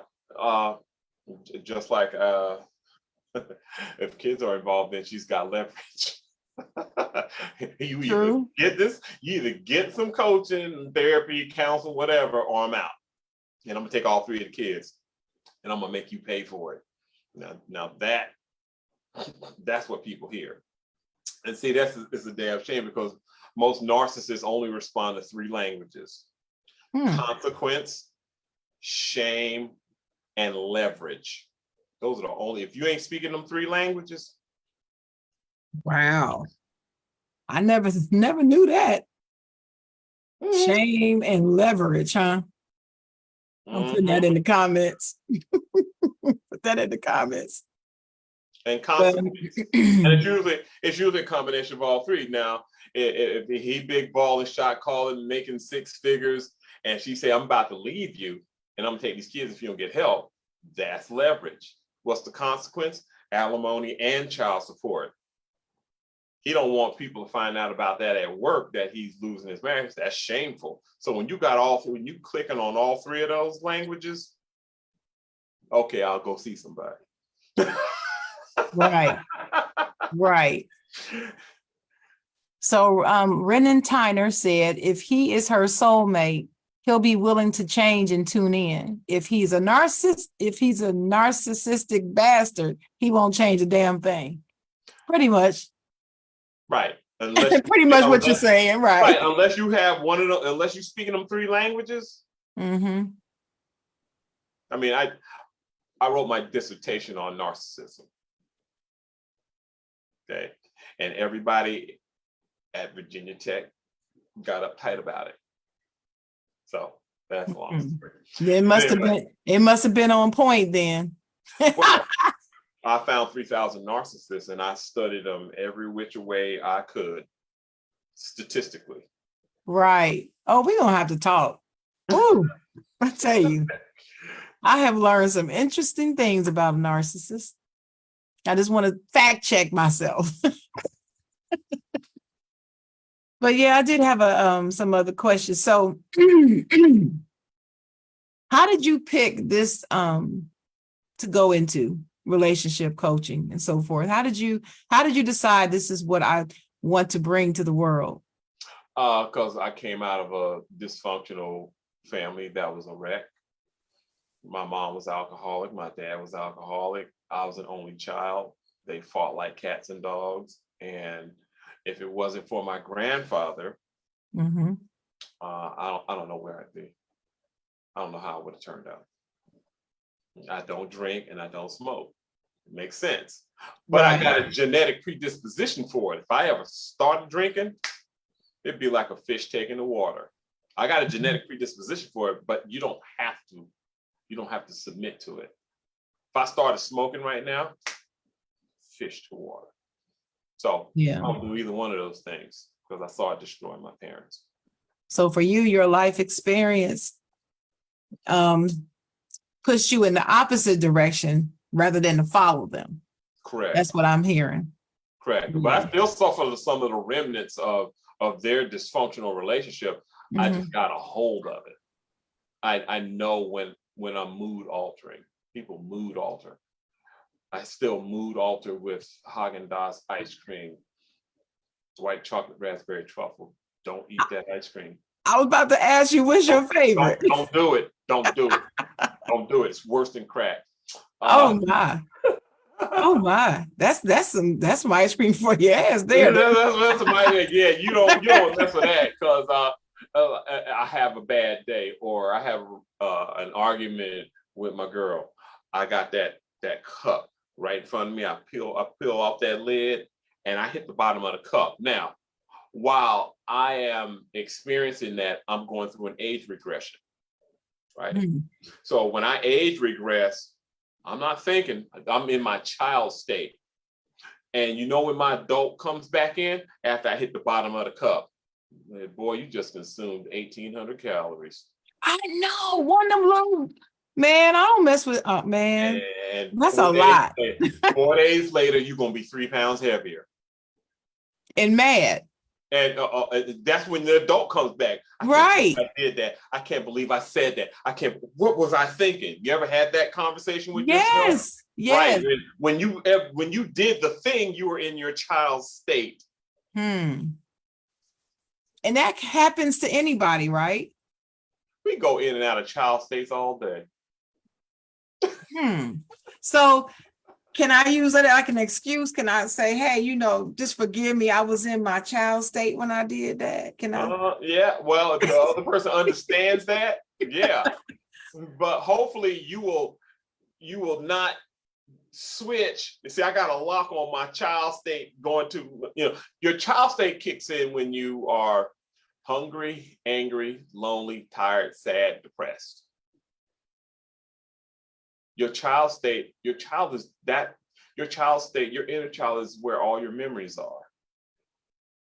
Just like if kids are involved, then she's got leverage. You either get some coaching, therapy, counsel, whatever, or I'm out. And I'm gonna take all three of the kids and I'm gonna make you pay for it. Now that's what people hear. And see, it's a damn shame, because most narcissists only respond to three languages: consequence, shame, and leverage. Those are the only, if you ain't speaking them three languages. Wow. I never knew that. Shame and leverage, huh? I'm putting that in the comments. Put that in the comments. And consequence. And it's usually a combination of all three. Now, if he big ball and shot calling, making six figures, and she say, I'm about to leave you, and I'm gonna take these kids if you don't get help, that's leverage. What's the consequence? Alimony and child support. He don't want people to find out about that at work, that he's losing his marriage. That's shameful. So when you got when you clicking on all three of those languages, okay, I'll go see somebody. Right. So Renan Tyner said, if he is her soulmate, he'll be willing to change and tune in. If he's a narcissistic bastard, he won't change a damn thing. Pretty much. Right. Pretty much what you're saying, right? Unless you have one of them, unless you're speaking them three languages. Mm-hmm. I mean, I wrote my dissertation on narcissism. Okay. And everybody at Virginia Tech got uptight about it. So that's a long story. It must have been on point then. Well, I found 3,000 narcissists and I studied them every which way I could, statistically. Right. Oh, we're gonna have to talk. Ooh, I tell you, I have learned some interesting things about narcissists. I just want to fact check myself. But yeah, I did have some other questions. So how did you pick this to go into relationship coaching and so forth? How did you decide this is what I want to bring to the world? Because I came out of a dysfunctional family that was a wreck. My mom was alcoholic. My dad was alcoholic. I was an only child. They fought like cats and dogs. And if it wasn't for my grandfather, I don't know where I'd be. I don't know how it would have turned out. I don't drink and I don't smoke. It makes sense. But I got a genetic predisposition for it. If I ever started drinking, it'd be like a fish taking the water. I got a genetic predisposition for it, but you don't have to You don't have to submit to it. If I started smoking right now, fish to water. So Yeah. I don't do either one of those things because I saw it destroy my parents. So for you, your life experience pushed you in the opposite direction rather than to follow them. Correct. That's what I'm hearing. Correct. Yeah. But I still suffer some of the remnants of their dysfunctional relationship. I just got a hold of it. I know when I'm mood altering. People mood alter. I still mood alter with Haagen-Dazs ice cream, white chocolate raspberry truffle. Don't eat that ice cream. I was about to ask you, what's your favorite? Don't do it. Don't do it. Don't do it. It's worse than crack. Oh my. Oh my. That's some ice cream for your ass there. That's somebody. Yeah, you don't mess with that because I have a bad day or I have an argument with my girl. I got that cup right in front of me. I peel off that lid and I hit the bottom of the cup. Now, while I am experiencing that, I'm going through an age regression, right? So when I age regress, I'm not thinking, I'm in my child state. And you know when my adult comes back in after I hit the bottom of the cup, boy, you just consumed 1,800 calories. I know, one of them little, man, I don't mess with, man, and that's a lot. 4 days later, you're going to be 3 pounds heavier. And mad. And that's when the adult comes back. Right. I did that. I can't believe I said that. What was I thinking? You ever had that conversation with yourself? Yes. Right. When you did the thing, you were in your child's state. And that happens to anybody, right? We go in and out of child states all day. So can I use it like an excuse? Can I say, hey, just forgive me. I was in my child state when I did that. Can I? Yeah. Well, if the other person understands that, yeah. But hopefully you will not switch. You see, I got a lock on my child state going to, your child state kicks in when you are hungry, angry, lonely, tired, sad, depressed. Your child state, your inner child is where all your memories are.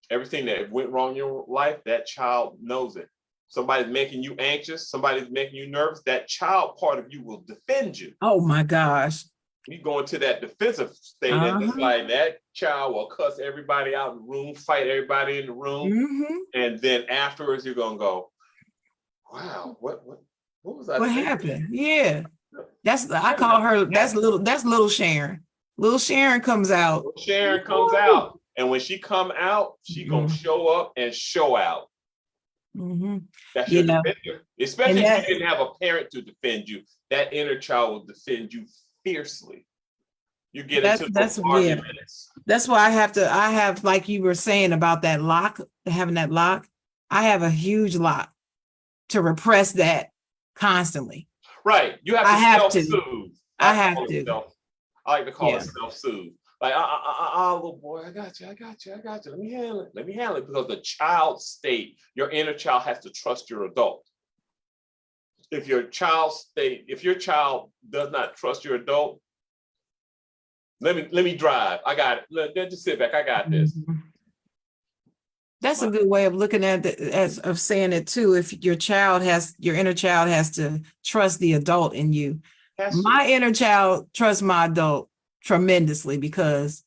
Everything that went wrong in your life, that child knows it. Somebody's making you anxious, somebody's making you nervous, that child part of you will defend you. Oh my gosh. You go into that defensive state and it's like that child will cuss everybody out in the room, fight everybody in the room. And then afterwards you're gonna go, wow, what was I thinking? Happened? Yeah. I call her, that's little Sharon. Little Sharon comes out. Little Sharon comes out. And when she come out, she gonna show up and show out. That's your defender. Especially if you didn't have a parent to defend you, that inner child will defend you fiercely. You get into those arguments. That's why I have, like you were saying about that lock, having that lock, I have a huge lock to repress that constantly. Right. You have to self-soothe. I have to. I like to call it self-soothe. Like, little boy, I got you. Let me handle it. Because the child state, your inner child has to trust your adult. If your child does not trust your adult, let me drive. I got it. Just sit back. I got this. That's a good way of looking at it, of saying it too. If your inner child has to trust the adult in you. My inner child trusts my adult tremendously because,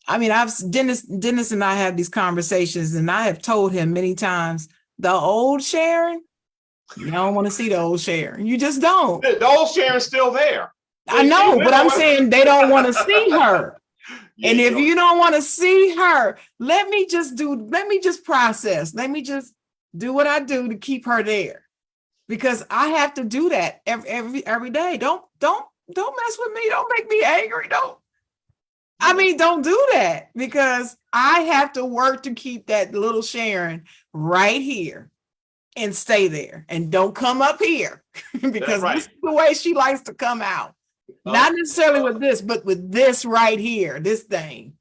Dennis and I have these conversations, and I have told him many times, the old Sharon, you don't want to see the old Sharon. You just don't. The old Sharon's still there. I know, but I'm saying they don't want to see her. And if you don't want to see her, let me just process. Let me just do what I do to keep her there. Because I have to do that every day. Don't mess with me. Don't make me angry. Don't do that, because I have to work to keep that little Sharon right here and stay there, and don't come up here because this is the way she likes to come out. Not necessarily with this, but with this right here, this thing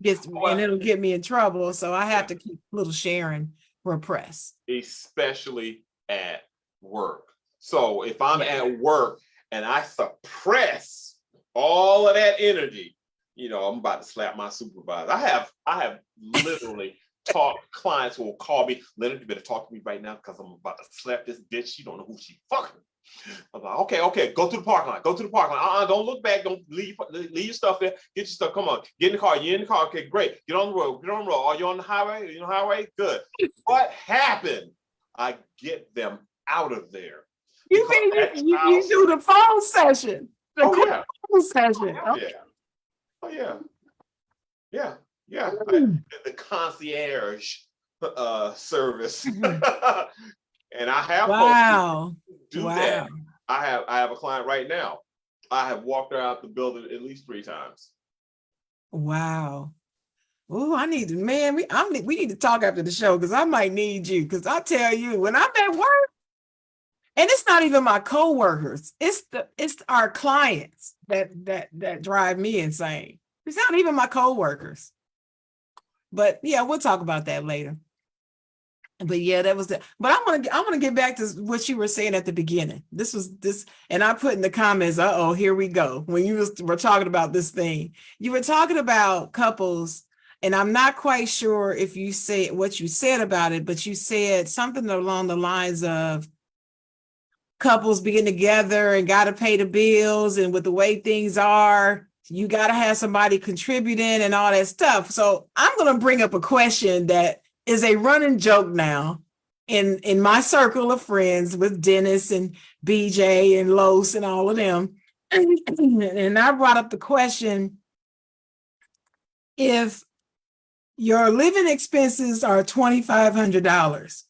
and it'll get me in trouble. So I have to keep little Sharon repressed. Especially at work. So if I'm at work and I suppress all of that energy, you know, I'm about to slap my supervisor. I have literally clients who will call me, Leonard, you better talk to me right now because I'm about to slap this bitch. She don't know who she fucking. I'm like, okay, go to the parking lot. Go to the parking lot. Don't look back. Don't leave your stuff there. Get your stuff. Come on. Get in the car. You're in the car. Okay, great. Get on the road. Are you on the highway? You on the highway? Good. What happened? I get them out of there. You mean you do the phone session? Phone session. Oh yeah. The concierge service. And I have folks do that. I have a client right now. I have walked her out the building at least 3 times. Wow. Oh, I need to, man. We need to talk after the show because I might need you. Because I tell you, when I'm at work, and it's not even my coworkers, it's our clients that drive me insane. It's not even my coworkers. But yeah, we'll talk about that later. But yeah, that was it. But I want to get back to what you were saying at the beginning. And I put in the comments, here we go. When you were talking about this thing, you were talking about couples, and I'm not quite sure if you say what you said about it, but you said something along the lines of couples being together and got to pay the bills, and with the way things are, you got to have somebody contributing and all that stuff. So I'm going to bring up a question that is a running joke now in my circle of friends with Dennis and BJ and Los and all of them. And I brought up the question, if your living expenses are $2,500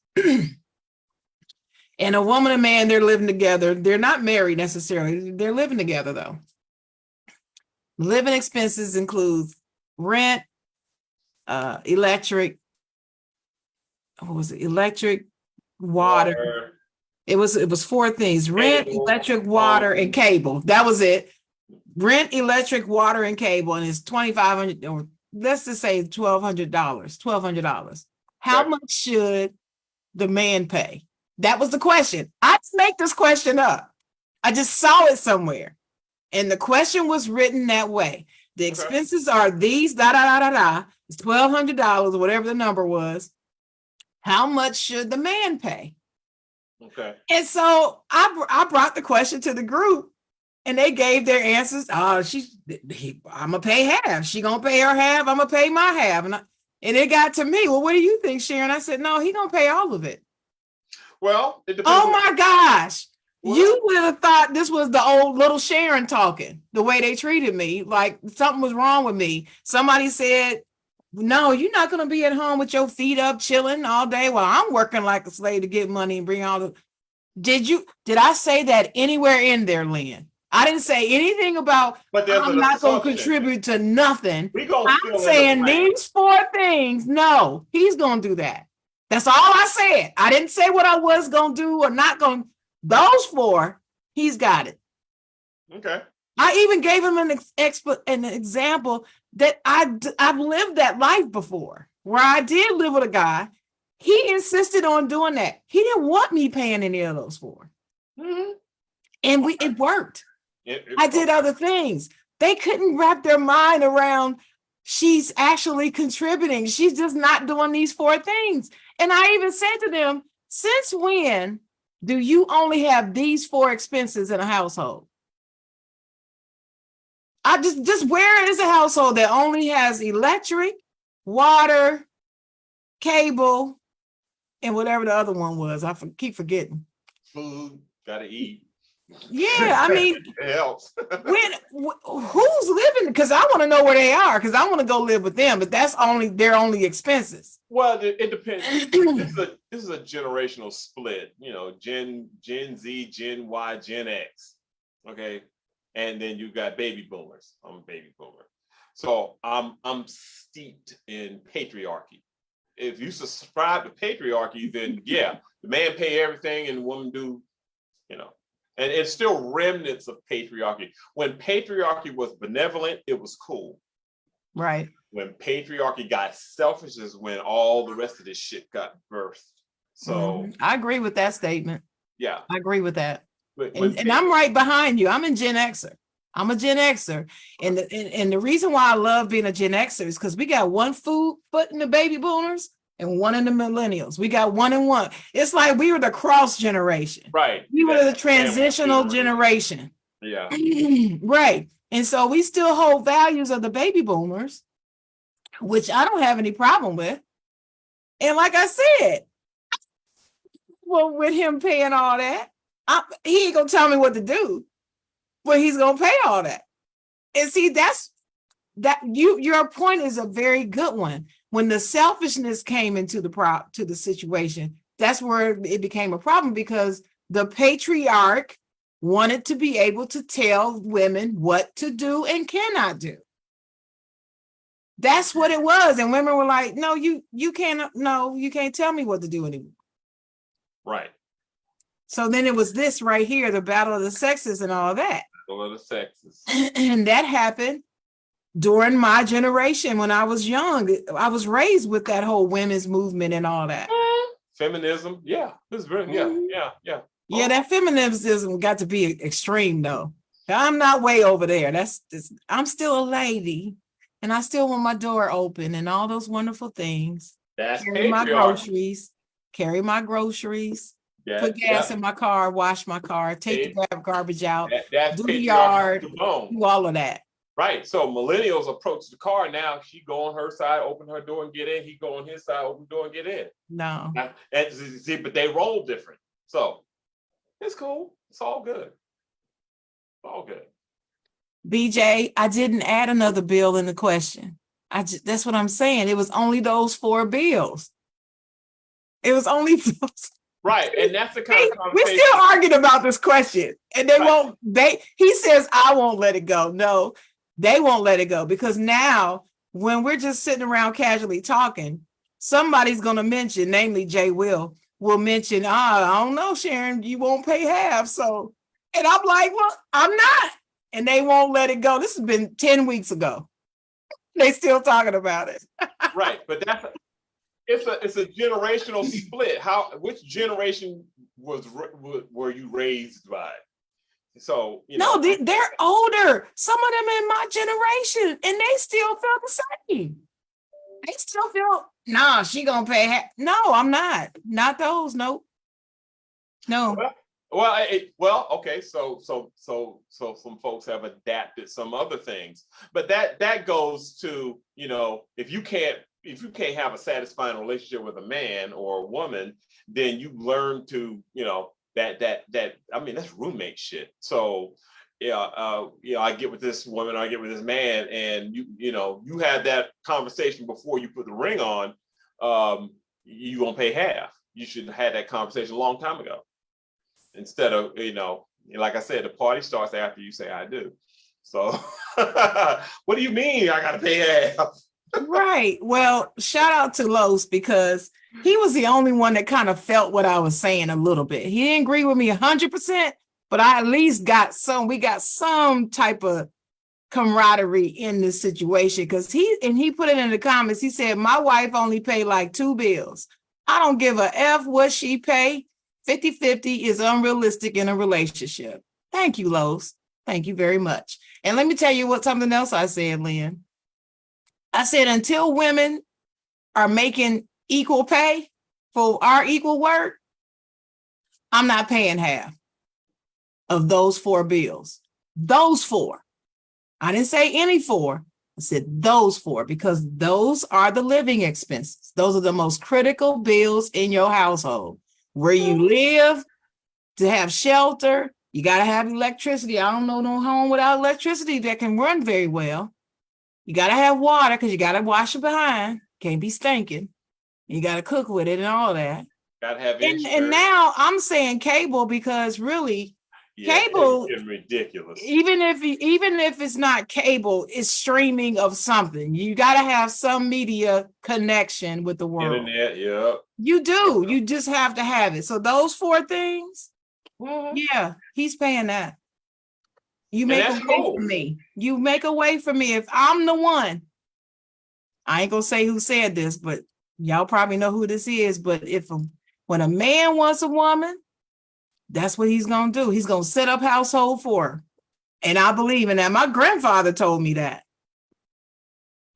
and a woman and man, they're living together, they're not married necessarily, they're living together though. Living expenses include rent, electric, water. It was 4 things: rent, electric, water, and cable. That was it. Rent, electric, water, and cable, and it's $2,500, or let's just say $1,200. How much should the man pay? That was the question. I didn't make this question up. I just saw it somewhere, and the question was written that way. The expenses are these. It's $1,200, whatever the number was. How much should the man pay? Okay. And so I brought the question to the group, and they gave their answers. I'm gonna pay half. She gonna pay her half. I'm gonna pay my half. And it got to me. Well, what do you think, Sharon? I said, no, he gonna pay all of it. Well, it depends. Oh my gosh. Well, you would have thought this was the old little Sharon talking, the way they treated me, like something was wrong with me. Somebody said, no, you're not going to be at home with your feet up chilling all day while I'm working like a slave to get money and bring all the. Did I say that anywhere in there, Lynn? I didn't say anything about I'm not going to contribute to nothing. I'm saying these 4 things. No, he's going to do that. That's all I said. I didn't say what I was going to do or not going to. Those 4, he's got it. Okay. I even gave him an example that I've lived that life before, where I did live with a guy. He insisted on doing that. He didn't want me paying any of those 4. Mm-hmm. And it worked. I did other things. They couldn't wrap their mind around she's actually contributing. She's just not doing these 4 things. And I even said to them, since when do you only have these 4 expenses in a household? I just where is a household that only has electric, water, cable, and whatever the other one was? I keep forgetting. Food, gotta eat. Yeah, I mean, it helps. Who's living? Because I want to know where they are, because I want to go live with them, but that's their only expenses. Well, it depends. This is a generational split. You know, Gen Z, Gen Y, Gen X. Okay. And then you got baby boomers. I'm a baby boomer. So I'm steeped in patriarchy. If you subscribe to patriarchy, then yeah, the man pay everything and the woman do, you know, and it's still remnants of patriarchy. When patriarchy was benevolent, it was cool. Right. When patriarchy got selfish is when all the rest of this shit got birthed. So I agree with that statement. Yeah. I agree with that. And I'm right behind you. I'm a Gen Xer. And the reason why I love being a Gen Xer is because we got one foot in the baby boomers and one in the millennials. We got one and one. It's like we were the cross generation. Right. We were the transitional generation. Yeah. Right. And so we still hold values of the baby boomers, which I don't have any problem with. And like I said, well, with him paying all that, he ain't gonna tell me what to do, but he's gonna pay all that. And see, your point is a very good one. When the selfishness came into the situation, that's where it became a problem, because the patriarch wanted to be able to tell women what to do and cannot do. That's what it was. And women were like, no, you can't tell me what to do anymore. Right. So then it was this right here, the battle of the sexes and all that. Battle of the sexes. And that happened during my generation when I was young. I was raised with that whole women's movement and all that. Feminism. Yeah. This is very, yeah. Yeah, that feminism got to be extreme though. I'm not way over there. I'm still a lady and I still want my door open and all those wonderful things. That's carry my groceries, put gas in my car, wash my car, take the garbage out, that's do the yard, do all of that. Right. So millennials approach the car now. She go on her side, open her door and get in. He go on his side, open the door and get in. No. See, but they roll different. So it's cool. It's all good. All good. BJ, I didn't add another bill in the question. That's what I'm saying. It was only those 4 bills. It was only those. Right. And that's the kind of conversation. We're still arguing about this question. And he says, I won't let it go. No, they won't let it go, because now when we're just sitting around casually talking, somebody's going to mention, namely Jay will mention, I don't know, Sharon, you won't pay half. So, and I'm like, well, I'm not. And they won't let it go. This has been 10 weeks ago. They still talking about it. Right. But it's a generational split. Which generation were you raised by? So, no, they're older. Some of them in my generation, and they still feel the same. They still feel, nah, she gonna pay half. No, I'm not. Not those. Nope. No. Well, okay. So some folks have adapted some other things, but that goes to, if you can't have a satisfying relationship with a man or a woman, then you learn to, that's roommate shit. So I get with this woman, I get with this man, and you had that conversation before you put the ring on. You gonna pay half. You should have had that conversation a long time ago. Instead of, like I said, the party starts after you say I do. So what do you mean I gotta pay half? Right. Well, shout out to Los, because he was the only one that kind of felt what I was saying a little bit. He didn't agree with me 100%, but I at least we got some type of camaraderie in this situation, because he put it in the comments. He said, my wife only paid like 2 bills. I don't give a F what she pay. 50-50 is unrealistic in a relationship. Thank you, Los. Thank you very much. And let me tell you something else I said, Lynn. I said, until women are making equal pay for our equal work, I'm not paying half of those 4 bills. Those 4. I didn't say any 4. I said those 4, because those are the living expenses. Those are the most critical bills in your household. Where you live, to have shelter, you got to have electricity. I don't know no home without electricity that can run very well. You got to have water, because you got to wash it behind. Can't be stinking. You got to cook with it and all that. Got to have insurance. And now I'm saying cable, because really, cable is ridiculous. Even if it's not cable, it's streaming of something. You got to have some media connection with the world. Internet, yeah. You do. You just have to have it. So those 4 things, yeah, he's paying that. You make a way for me. You make a way for me. If I'm the one, I ain't gonna say who said this, but y'all probably know who this is. But when a man wants a woman, That's what he's going to do. He's going to set up household for her. And I believe in that. My grandfather told me that.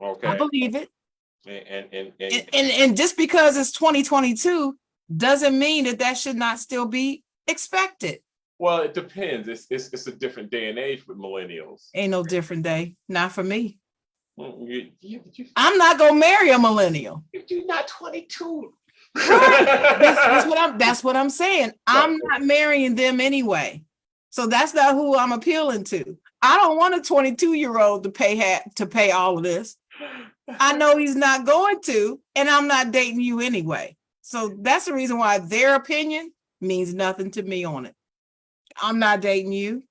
Okay. I believe it. And And just because it's 2022 doesn't mean that should not still be expected. well, it depends. It's a different day and age with millennials. Ain't no different day. Not for me. You, I'm not going to marry a millennial. you're not 22. Right. That's what I'm saying. I'm not marrying them anyway. So that's not who I'm appealing to. I don't want a 22-year-old to pay all of this. I know he's not going to, and I'm not dating you anyway. So that's the reason why their opinion means nothing to me on it. I'm not dating you.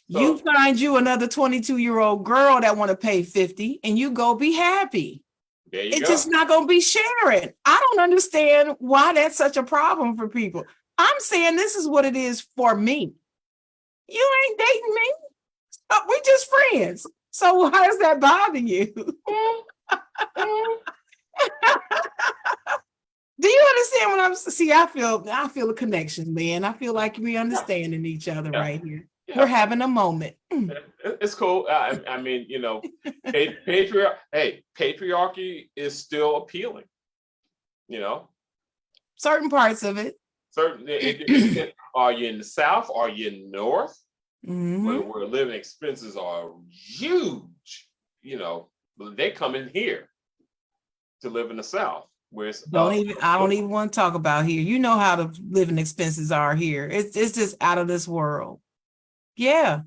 You find you another 22-year-old girl that want to pay 50 and you go be happy. There you It's go. just not going to be sharing. I don't understand why that's such a problem for people. I'm saying this is what it is for me. You ain't dating me. We just friends. So how does that bother you? Do you understand what I'm see? I feel a connection, man. I feel like we understanding each other right here. Yeah. We're having a moment. It's cool. I mean, you know, patriarchy is still appealing. You know, Certain parts of it. Are you in the South? Are you in the North? Mhm. Where living expenses are huge? You know, they come in here to live in the South. Where it's, I don't even want to talk about here. You know how the living expenses are here. It's just out of this world. Yeah.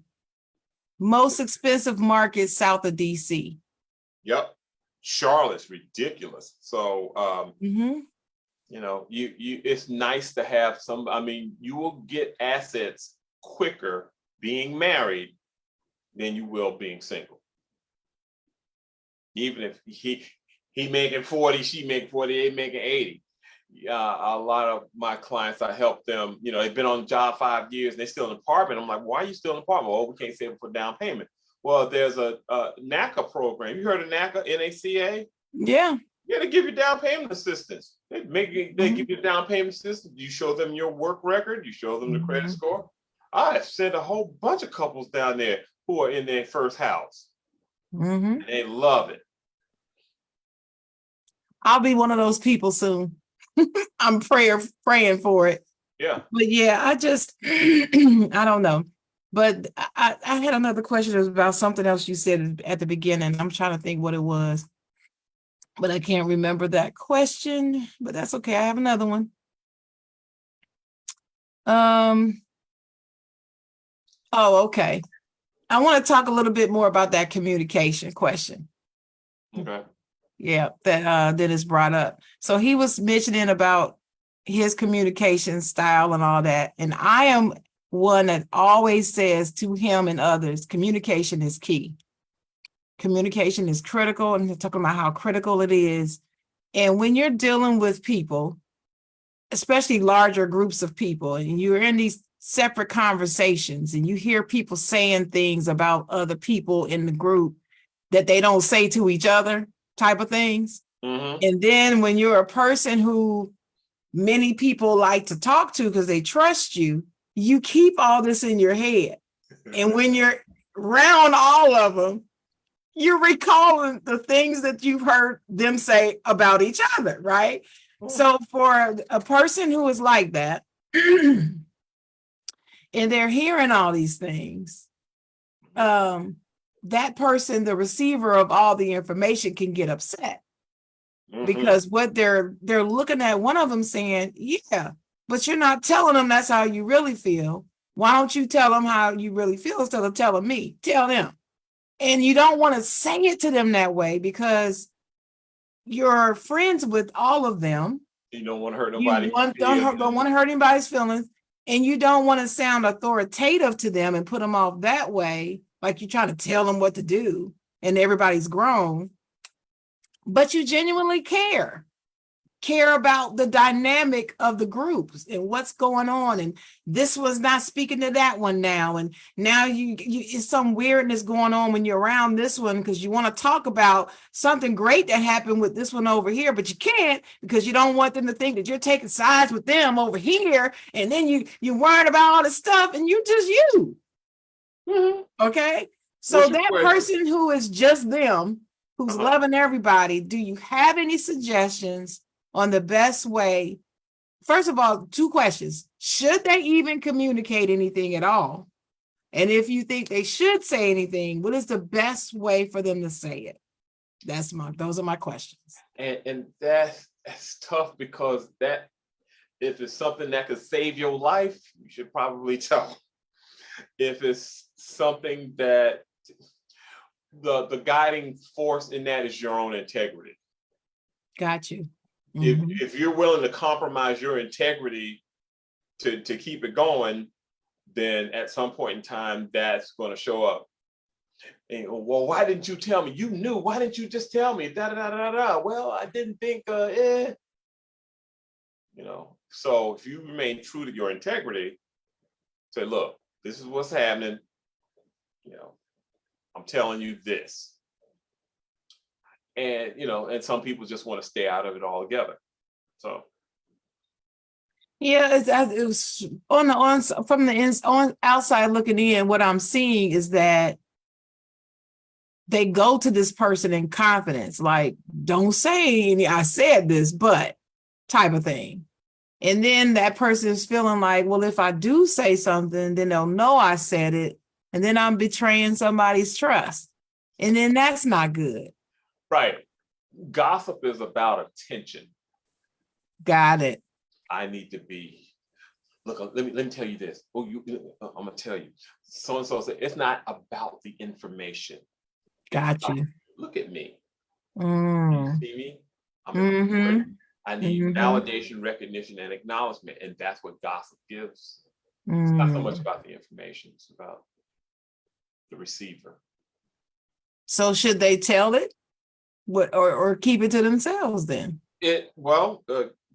Most expensive market south of DC. Yep. Charlotte's ridiculous. So Mhm. you know, you it's nice to have some. I mean, you will get assets quicker being married than you will being single. Even if he making 40, she making 40, they making 80. A lot of my clients, I help them, you know, they've been on the job 5 years and they're still in an apartment. I'm like, why are you still in an apartment? Oh, we can't save for down payment. Well, there's a NACA program. You heard of NACA, NACA? Yeah. Yeah, they give you down payment assistance. They give you down payment assistance. You show them your work record, you show them the credit score. I have sent a whole bunch of couples down there who are in their first house. Mhm. They love it. I'll be one of those people soon. I'm praying for it. Yeah. But yeah, I just I don't know. But I had another question. It was about something else you said at the beginning. I'm trying to think what it was, but I can't remember that question. But that's okay. I have another one. Oh, okay. I want to talk a little bit more about that communication question. Okay. Yeah, that is brought up. So he was mentioning about his communication style and all that. And I am one that always says to him and others, communication is key. Communication is critical, and talking about how critical it is. And when you're dealing with people, especially larger groups of people, and you're in these separate conversations and you hear people saying things about other people in the group that they don't say to each other, type of things. And then when you're a person who many people like to talk to because they trust you, you keep all this in your head. And when you're around all of them, you're recalling the things that you've heard them say about each other, right? So for a person who is like that, and they're hearing all these things, that person, the receiver of all the information, can get upset. Because what they're looking at, one of them saying, yeah, but you're not telling them that's how you really feel. Why don't you tell them how you really feel instead of telling me? Tell them. And you don't want to say it to them that way because you're friends with all of them. You don't want to hurt nobody. You don't want to hurt anybody's feelings. And you don't want to sound authoritative to them and put them off that way, like you're trying to tell them what to do and everybody's grown. But you genuinely care. care about the dynamic of the groups and what's going on. And this was not speaking to that one now. And now you it's some weirdness going on when you're around this one because you want to talk about something great that happened with this one over here, but you can't because you don't want them to think that you're taking sides with them over here. And then you're worried about all this stuff and you just you. Okay. So that person who is just them, who's loving everybody, do you have any suggestions on the best way? First of all, 2 questions. Should they even communicate anything at all? And if you think they should say anything, what is the best way for them to say it? Those are my questions. And that's tough because that if it's something that could save your life, you should probably tell. If it's something that the guiding force in that is your own integrity. Got you. If you're willing to compromise your integrity to keep it going, then at some point in time, that's going to show up. And, well, why didn't you tell me? You knew. Why didn't you just tell me? Da, da, da, da, da. Well, I didn't think, You know, so if you remain true to your integrity, say, look, this is what's happening. You know, I'm telling you this. And, you know, and some people just want to stay out of it altogether. So. Yeah, it was from the outside looking in, what I'm seeing is that they go to this person in confidence, like, don't say any, I said this, but type of thing. And then that person is feeling like, well, if I do say something, then they'll know I said it. And then I'm betraying somebody's trust. And then that's not good. Right. Gossip is about attention. Got it. I need to be, look, let me tell you this. Oh, I'm gonna tell you. So-and-so said, it's not about the information. Got you. Look at me. You see me? I'm important. I need validation, recognition, and acknowledgement. And that's what gossip gives. It's not so much about the information, it's about the receiver. So should they tell it? Or keep it to themselves then?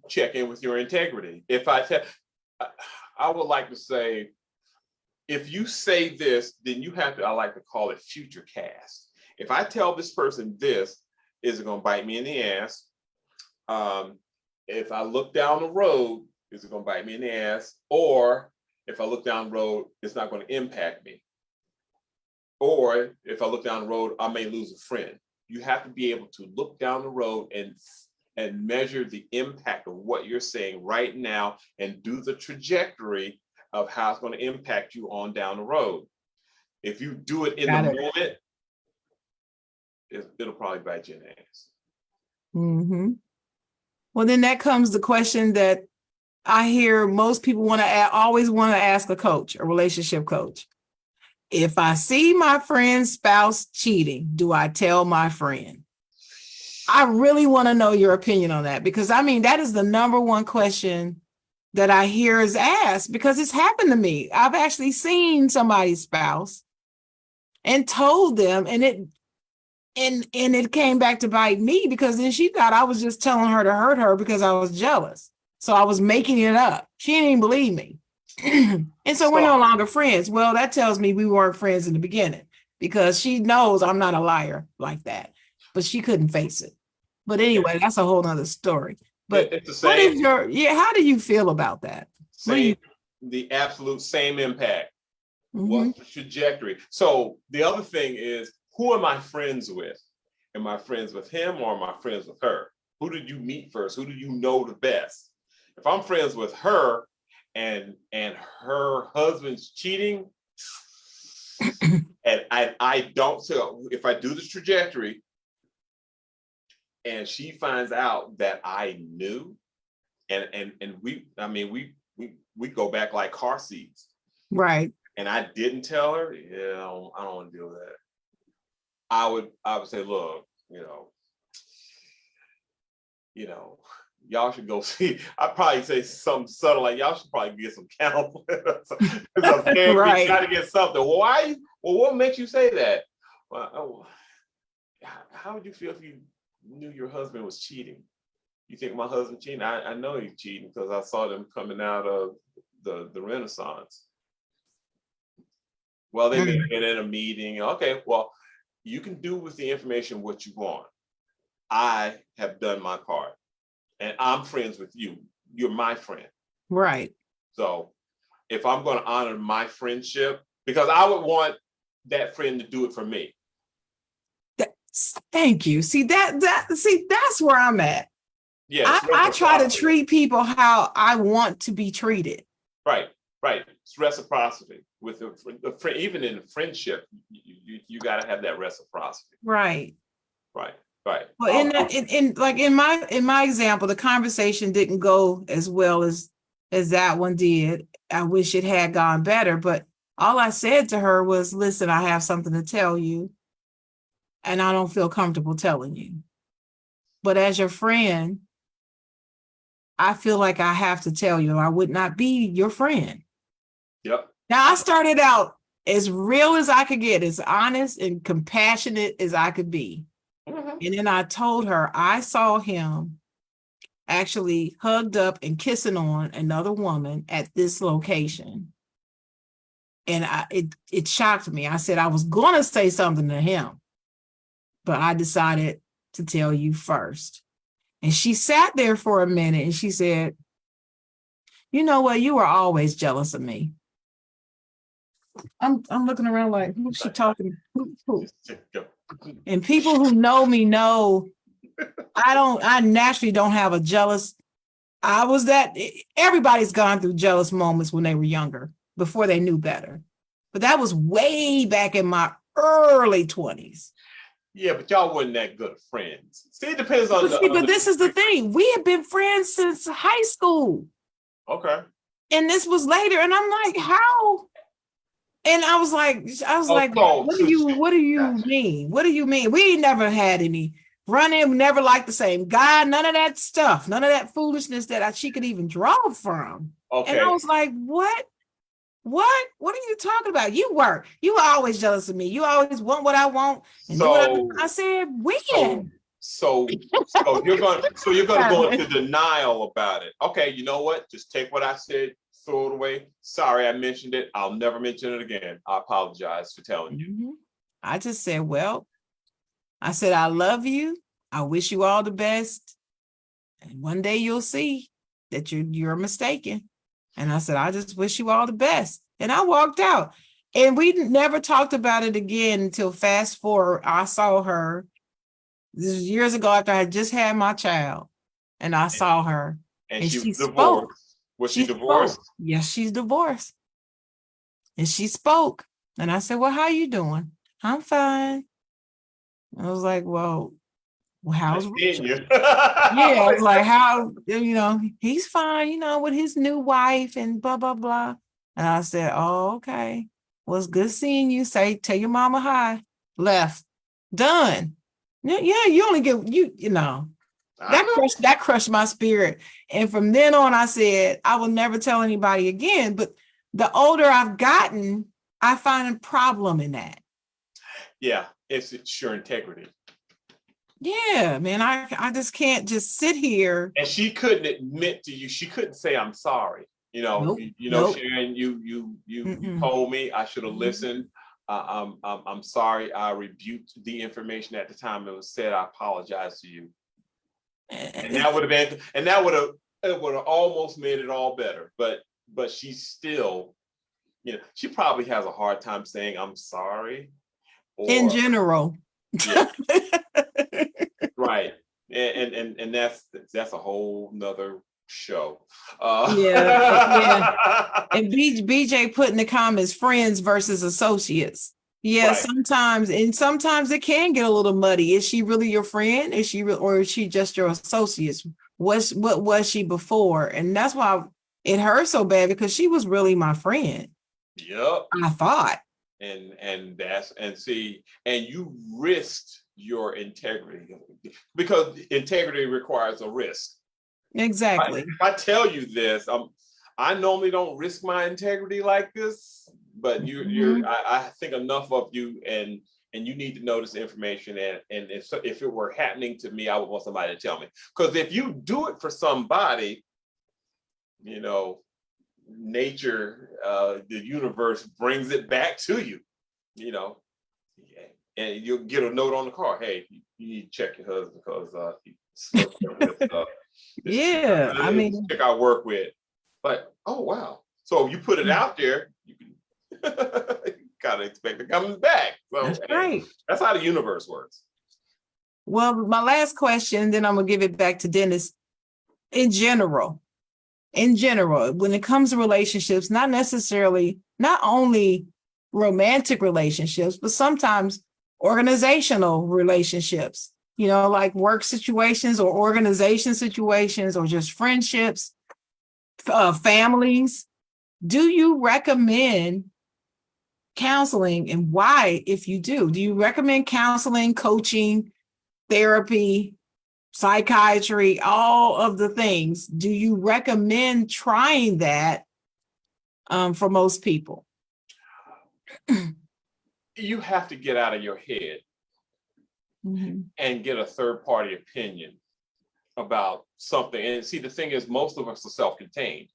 Check in with your integrity. If I would like to say, if you say this, then you have to, I like to call it future cast. If I tell this person this, is it going to bite me in the ass? If I look down the road, is it going to bite me in the ass? Or if I look down the road, it's not going to impact me. Or if I look down the road, I may lose a friend. You have to be able to look down the road and measure the impact of what you're saying right now and do the trajectory of how it's going to impact you on down the road. If you do it in the moment, it'll probably bite you in the ass. Well, then that comes the question that I hear most people always want to ask a coach, a relationship coach. If I see my friend's spouse cheating, do I tell my friend? I really want to know your opinion on that, because I mean, that is the number one question that I hear is asked, because it's happened to me. I've actually seen somebody's spouse and told them, and it came back to bite me, because then she thought I was just telling her to hurt her because I was jealous. So I was making it up. She didn't even believe me. And so we're no longer friends. Well, that tells me we weren't friends in the beginning, because she knows I'm not a liar like that, but she couldn't face it. But anyway, that's a whole nother story. But it's the same. How do you feel about that? The absolute same impact. What's the trajectory? So the other thing is, who am I friends with? Am I friends with him or am I friends with her? Who did you meet first? Who do you know the best? If I'm friends with her and her husband's cheating, and I don't, so if I do this trajectory and she finds out that I knew, and we go back like car seats. Right. And I didn't tell her, I don't want to deal with that. I would say, look, y'all should go see. I'd probably say something subtle like, y'all should probably get some counseling. Right. Try to get something. Why? Well, what makes you say that? Well, how would you feel if you knew your husband was cheating? You think my husband cheating? I know he's cheating because I saw them coming out of the Renaissance. Well, they may have been in a meeting. Okay, well, you can do with the information what you want. I have done my part, and I'm friends with you. You're my friend. Right. So if I'm going to honor my friendship, because I would want that friend to do it for me. Thank you. See that's where I'm at. Yes, I try to treat people how I want to be treated. Right. It's reciprocity with the friend. Even in friendship, you got to have that reciprocity. Right. Well, in my example, the conversation didn't go as well as that one did. I wish it had gone better, but all I said to her was, listen, I have something to tell you, and I don't feel comfortable telling you. But as your friend, I feel like I have to tell you, or I would not be your friend. Yep. Now, I started out as real as I could get, as honest and compassionate as I could be. Mm-hmm. And then I told her I saw him actually hugged up and kissing on another woman at this location. And it shocked me. I said I was going to say something to him, but I decided to tell you first. And she sat there for a minute and she said, you know what? You were always jealous of me. I'm looking around like, who's she talking? Who? And people who know me know I naturally don't have a jealous. Everybody's gone through jealous moments when they were younger, before they knew better. But that was way back in my early 20s. Yeah, but y'all wasn't that good of friends. See, it depends on but this is the thing. We have been friends since high school. Okay. And this was later. And I'm like, how? And I was like, what do you mean? What do you mean? We never had any run-in, never liked the same guy, none of that stuff, none of that foolishness that she could even draw from. Okay. And I was like, what? What are you talking about? You were always jealous of me. You always want what I want and do what I said, when? So you're gonna go into denial about it. Okay, you know what? Just take what I said, throw it away. Sorry, I mentioned it. I'll never mention it again. I apologize for telling you. Mm-hmm. I just said, I said, I love you. I wish you all the best. And one day you'll see that you're mistaken. And I said, I just wish you all the best. And I walked out. And we never talked about it again until fast forward. I saw her. This was years ago after I had just had my child. And I saw her. And she was spoke. divorced. Was she divorced? Spoke. Yes, she's divorced. And she spoke. And I said, well, how you doing? I'm fine. I was like, well, how's Richard? Yeah, I was like, how, he's fine, with his new wife and blah, blah, blah. And I said, oh, okay. Well, it's good seeing you. Tell your mama hi. Left. Done. Yeah, you only get, that crushed my spirit. And from then on, I said, I will never tell anybody again. But the older I've gotten, I find a problem in that. Yeah, it's your integrity. Yeah, man, I just can't just sit here. And she couldn't admit to you. She couldn't say, I'm sorry. Nope. Sharon, you told me I should have listened. I'm sorry. I rebuked the information at the time it was said. I apologize to you. And that would have almost made it all better. But she's still, she probably has a hard time saying I'm sorry. In general. Yeah. Right. And that's a whole nother show. Yeah. And BJ put in the comments, friends versus associates. Yeah, right. Sometimes it can get a little muddy. Is she really your friend? Or is she just your associate? What was she before? And that's why it hurt so bad, because she was really my friend. Yep. I thought. And you risked your integrity, because integrity requires a risk. Exactly. If I tell you this, I normally don't risk my integrity like this, but I think enough of you, and and you need to know this information. And if it were happening to me, I would want somebody to tell me. Because if you do it for somebody, you know, nature, the universe brings it back to you, you know, and you'll get a note on the car. Hey, you need to check your husband because he slept with Yeah, I mean, chick I work with. But oh wow! So you put it out there, you can gotta expect it coming back. So, that's right. That's how the universe works. Well, my last question, then I'm gonna give it back to Dennis. In general, when it comes to relationships, not only romantic relationships, but sometimes organizational relationships, you know, like work situations or organization situations or just friendships, families. Do you recommend counseling, and why, if you do you recommend counseling, coaching, therapy, psychiatry, all of the things? Do you recommend trying that for most people? You have to get out of your head and get a third party opinion about something. And see, the thing is, most of us are self-contained.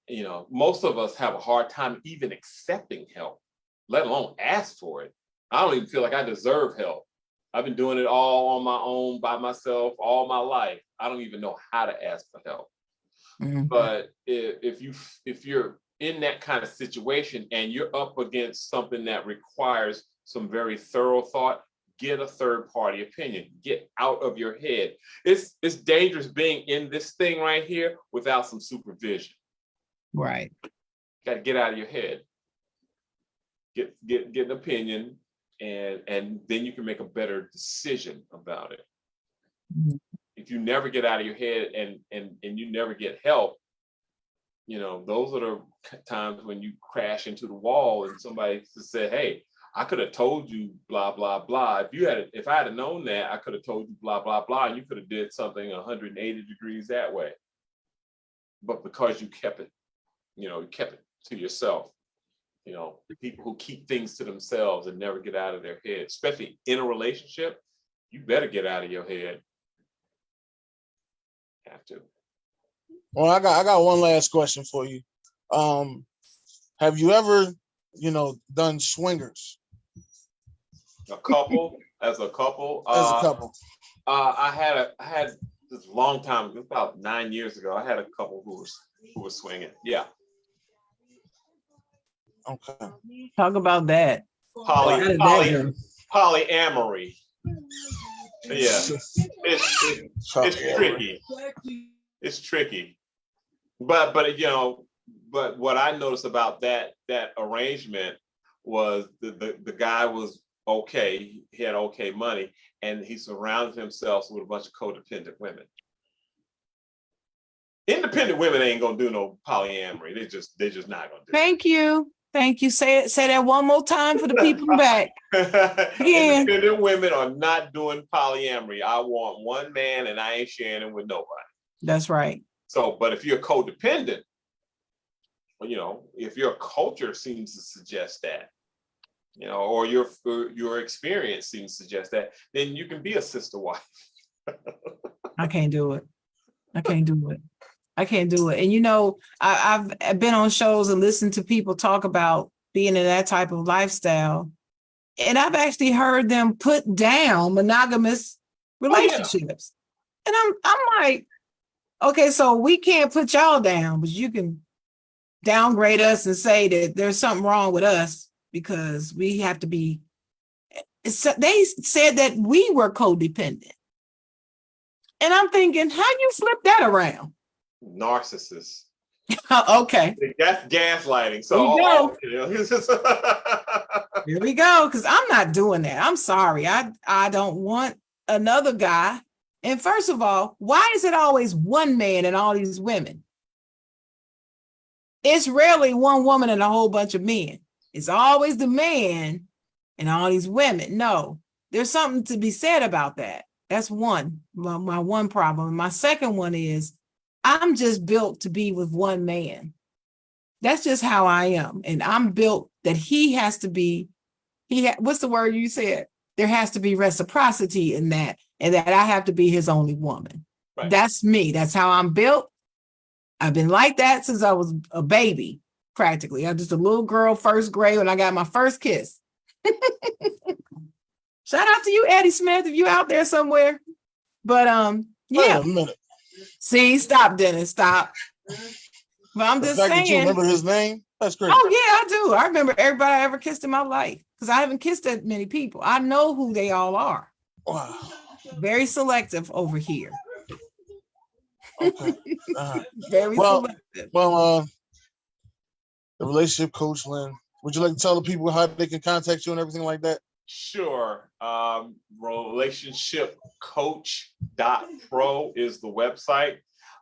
You know, most of us have a hard time even accepting help, let alone ask for it. I don't even feel like I deserve help. I've been doing it all on my own, by myself, all my life. I don't even know how to ask for help. But if you're in that kind of situation and you're up against something that requires some very thorough thought, get a third party opinion. Get out of your head. It's dangerous being in this thing right here without some supervision. Right. Got to get out of your head. Get an opinion, and then you can make a better decision about it. If you never get out of your head and you never get help, you know, those are the times when you crash into the wall and somebody said, hey, I could have told you blah, blah, blah. If I had known that, I could have told you blah, blah, blah, and you could have did something 180 degrees that way. But because you kept it to yourself, you know, people who keep things to themselves and never get out of their head, especially in a relationship, you better get out of your head. Have to. Well, I got one last question for you. Have you ever, done swingers? As a couple. I had this long time, about 9 years ago. I had a couple who were swinging. Yeah. Okay. Talk about that. Polyamory. Yeah. It's tricky. It's tricky. But what I noticed about that arrangement was the guy was okay. He had okay money, and he surrounded himself with a bunch of codependent women. Independent women ain't gonna do no polyamory. They're just not gonna do it. Thank you. Say that one more time for the people back. Yeah. Independent women are not doing polyamory. I want one man and I ain't sharing it with nobody. That's right. So, but if you're codependent, if your culture seems to suggest that, or your experience seems to suggest that, then you can be a sister wife. I can't do it. And I've been on shows and listened to people talk about being in that type of lifestyle, and I've actually heard them put down monogamous relationships. And I'm like, okay, so we can't put y'all down, but you can downgrade us and say that there's something wrong with us because we have to be. They said that we were codependent. And I'm thinking, how you flip that around? Narcissists. Okay. That's gaslighting. So here we go. Because I'm not doing that. I'm sorry. I don't want another guy. And first of all, why is it always one man and all these women? It's rarely one woman and a whole bunch of men. It's always the man and all these women. No, there's something to be said about that. That's one. My one problem. My second one is I'm just built to be with one man. That's just how I am. And I'm built that he has to be what's the word you said? There has to be reciprocity in that, and that I have to be his only woman. Right. That's me. That's how I'm built. I've been like that since I was a baby, practically. I was just a little girl, first grade, when I got my first kiss. Shout out to you, Eddie Smith, if you out there somewhere. But yeah. Wait a minute. See, stop, Dennis, stop. But I'm The just fact saying. that you remember his name, that's great. Oh yeah, I do. I remember everybody I ever kissed in my life because I haven't kissed that many people. I know who they all are. Wow. Very selective over here. Okay. Very selective. Well, the relationship coach, Lynn, would you like to tell the people how they can contact you and everything like that? Sure. Relationshipcoach.pro is the website.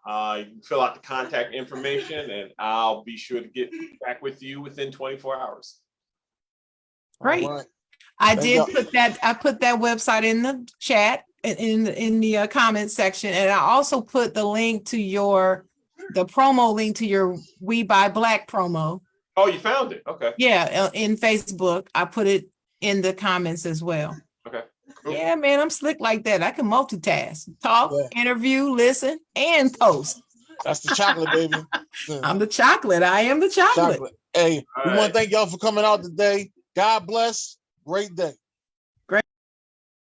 You can fill out the contact information and I'll be sure to get back with you within 24 hours. Great. Right. I put that website in the chat in the comment section, and I also put the link to the promo link to your We Buy Black promo. Oh, you found it. Okay. Yeah, in Facebook. I put it in the comments as well. Okay. Cool. Yeah, man, I'm slick like that. I can multitask, talk, interview, listen, and post. That's the chocolate, baby. I'm the chocolate. I am the chocolate. Hey, All we want to thank y'all for coming out today. God bless. Great day.